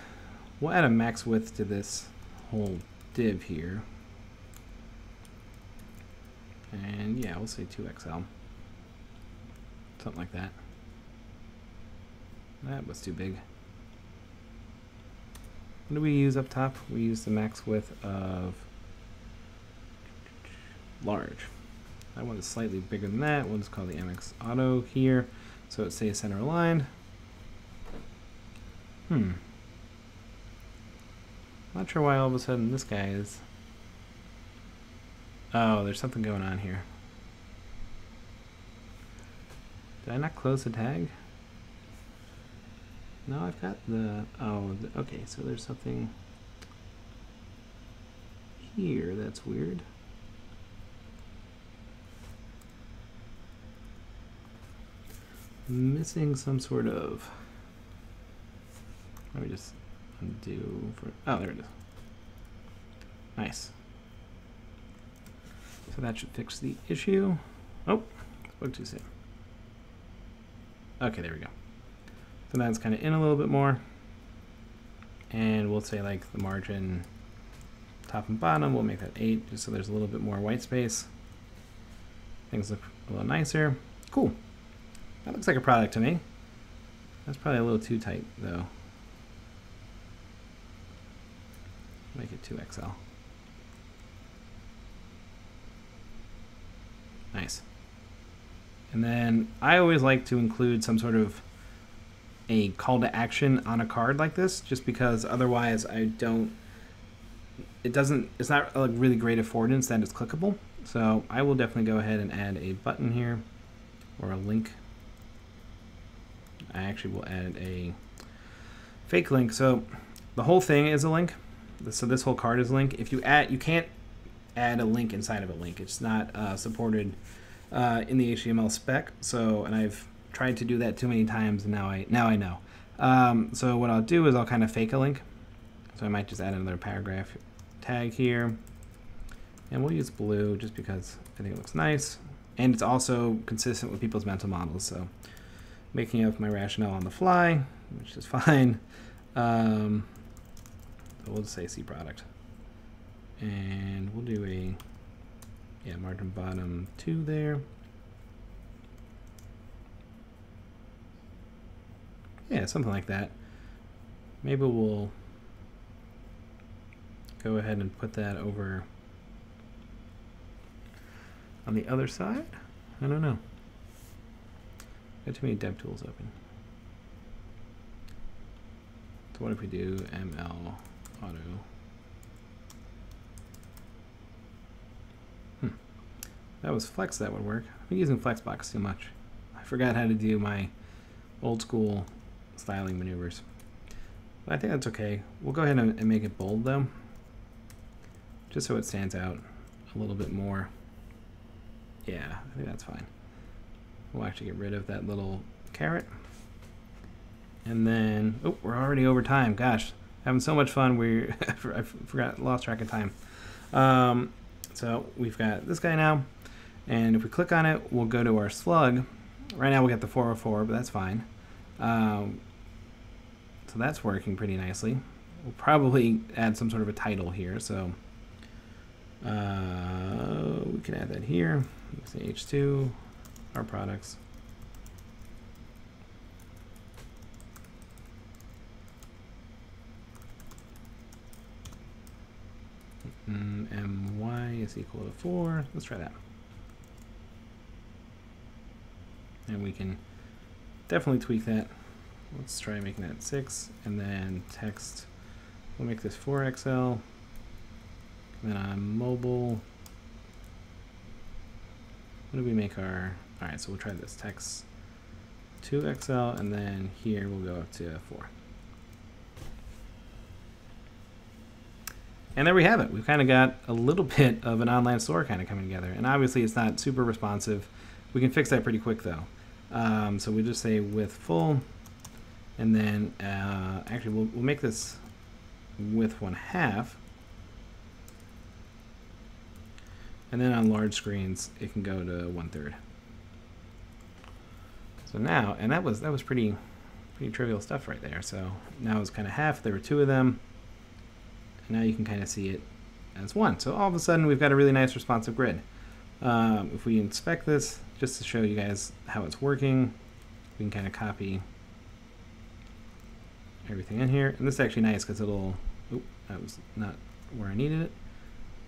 we'll add a max width to this whole div here. And yeah, we'll say 2XL. Something like that. That was too big. What do we use up top? We use the max width of large. That one is slightly bigger than that. We'll just call the MX Auto here, so it stays center aligned. Not sure why all of a sudden this guy is... Oh, there's something going on here. Did I not close the tag? No, I've got the... Oh, okay, so there's something here that's weird. Missing some sort of... Let me just undo for... Oh, there it is. Nice. So that should fix the issue. Oh, spoke too soon. Okay, there we go. So that's kind of in a little bit more. And we'll say like the margin top and bottom, we'll make that 8 just so there's a little bit more white space. Things look a little nicer. Cool. That looks like a product to me. That's probably a little too tight though. Make it 2XL. Nice. And then I always like to include some sort of a call to action on a card like this, just because otherwise it's not a really great affordance that it's clickable. So I will definitely go ahead and add a button here or a link. I actually will add a fake link. So the whole thing is a link. So this whole card is a link. If you can't add a link inside of a link. It's not supported in the HTML spec. So, and I've tried to do that too many times, and now I know. So what I'll do is I'll kind of fake a link. So I might just add another paragraph tag here, and we'll use blue just because I think it looks nice, and it's also consistent with people's mental models. So making up my rationale on the fly, which is fine. So we'll just say C product. And we'll do a margin bottom 2 there. Yeah, something like that. Maybe we'll go ahead and put that over on the other side. I don't know. Got too many dev tools open. So what if we do ML auto? That was Flex, that would work. I've been using Flexbox too much. I forgot how to do my old school styling maneuvers. But I think that's okay. We'll go ahead and make it bold though, just so it stands out a little bit more. Yeah, I think that's fine. We'll actually get rid of that little caret. And then, oh, we're already over time. Gosh, having so much fun. I lost track of time. So we've got this guy now. And if we click on it, we'll go to our slug. Right now we got the 404, but that's fine. So that's working pretty nicely. We'll probably add some sort of a title here. So we can add that here. Let's say H2, our products. My is equal to 4. Let's try that. And we can definitely tweak that. Let's try making that 6. And then text, we'll make this 4XL. And then on mobile, what do we make our, all right, so we'll try this text 2XL, and then here we'll go up to 4. And there we have it. We've kind of got a little bit of an online store kind of coming together. And obviously it's not super responsive. We can fix that pretty quick though. So we just say width full, and then actually we'll make this width 1/2. And then on large screens, it can go to 1/3. So now, and that was pretty trivial stuff right there. So now it's kind of half. There were 2 of them. And now you can kind of see it as 1. So all of a sudden, we've got a really nice responsive grid. If we inspect this, just to show you guys how it's working, we can kind of copy everything in here. And this is actually nice because it'll, oh, that was not where I needed it.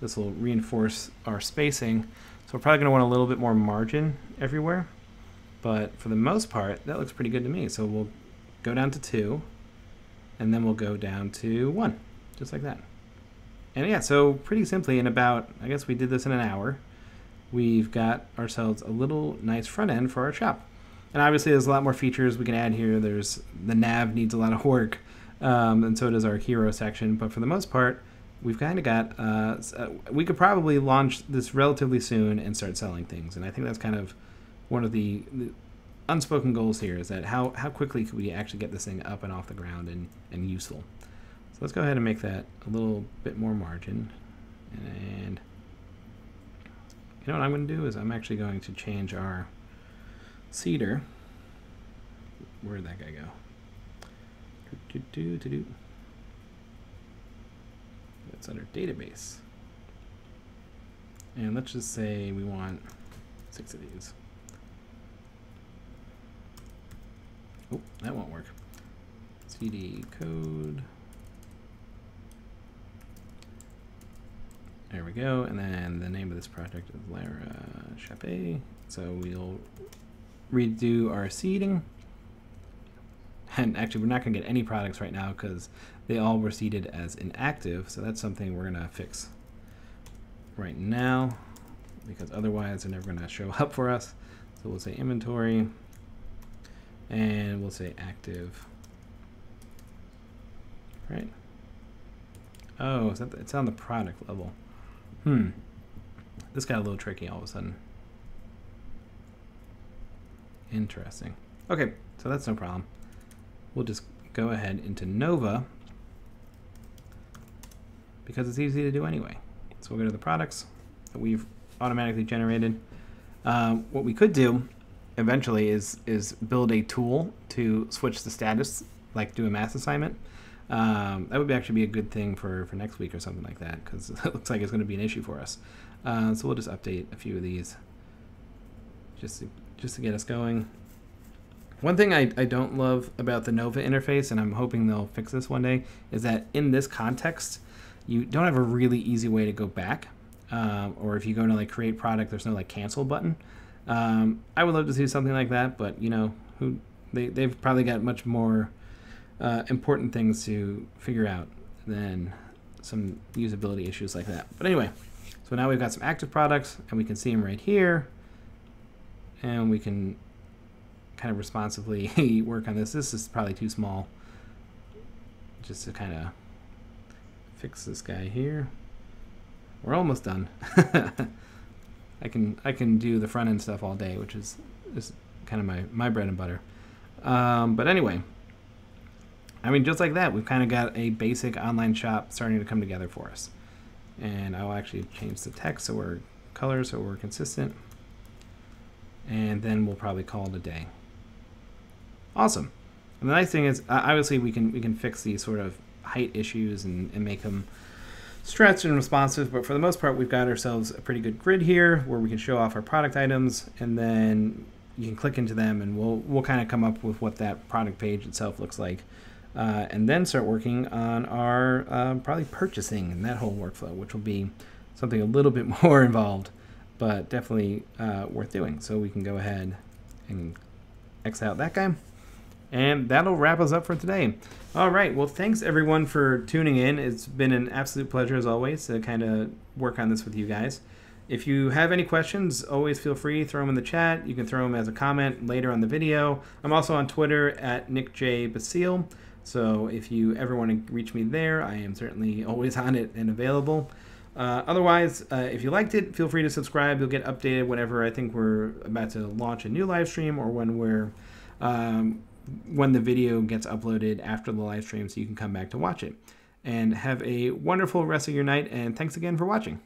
This will reinforce our spacing. So we're probably going to want a little bit more margin everywhere. But for the most part, that looks pretty good to me. So we'll go down to 2, and then we'll go down to 1, just like that. And yeah, so pretty simply in about, I guess we did this in an hour, we've got ourselves a little nice front end for our shop. And obviously there's a lot more features we can add here. There's the nav needs a lot of work, and so does our hero section. But for the most part, we've kind of got, we could probably launch this relatively soon and start selling things. And I think that's kind of one of the unspoken goals here, is that how quickly could we actually get this thing up and off the ground and useful. So let's go ahead and make that a little bit more margin. And you know what I'm going to do is I'm actually going to change our seeder. Where'd that guy go? That's under database. And let's just say we want 6 of these. Oh, that won't work. CD code. There we go. And then the name of this project is Lara Chape. So we'll redo our seeding. And actually, we're not going to get any products right now because they all were seeded as inactive. So that's something we're going to fix right now, because otherwise they're never going to show up for us. So we'll say inventory, and we'll say active. Right? Oh, is that it's on the product level. This got a little tricky all of a sudden. Interesting. Okay, so that's no problem. We'll just go ahead into Nova because it's easy to do anyway. So we'll go to the products that we've automatically generated. What we could do eventually is build a tool to switch the status, like do a mass assignment. That would actually be a good thing for next week or something like that, because it looks like it's going to be an issue for us. So we'll just update a few of these just to get us going. One thing I don't love about the Nova interface, and I'm hoping they'll fix this one day, is that in this context, you don't have a really easy way to go back. Or if you go to like create product, there's no like cancel button. I would love to see something like that, but you know, they've probably got much more important things to figure out than some usability issues like that. But anyway, so now we've got some active products, and we can see them right here, and we can kind of responsively work on this. This is probably too small, just to kind of fix this guy here. We're almost done. I can do the front end stuff all day, which is kind of my bread and butter. But anyway, I mean, just like that, we've kind of got a basic online shop starting to come together for us. And I'll actually change the text so we're consistent. And then we'll probably call it a day. Awesome. And the nice thing is, obviously, we can fix these sort of height issues and make them stretched and responsive. But for the most part, we've got ourselves a pretty good grid here where we can show off our product items, and then you can click into them, and we'll kind of come up with what that product page itself looks like, and then start working on our probably purchasing and that whole workflow, which will be something a little bit more involved, but definitely worth doing. So we can go ahead and X out that guy. And that'll wrap us up for today. All right. Well, thanks everyone for tuning in. It's been an absolute pleasure as always to kind of work on this with you guys. If you have any questions, always feel free to throw them in the chat. You can throw them as a comment later on the video. I'm also on Twitter at NickJBasile. So if you ever want to reach me there, I am certainly always on it and available. Otherwise, if you liked it, feel free to subscribe. You'll get updated whenever I think we're about to launch a new live stream, or when the video gets uploaded after the live stream, so you can come back to watch it. And have a wonderful rest of your night, and thanks again for watching.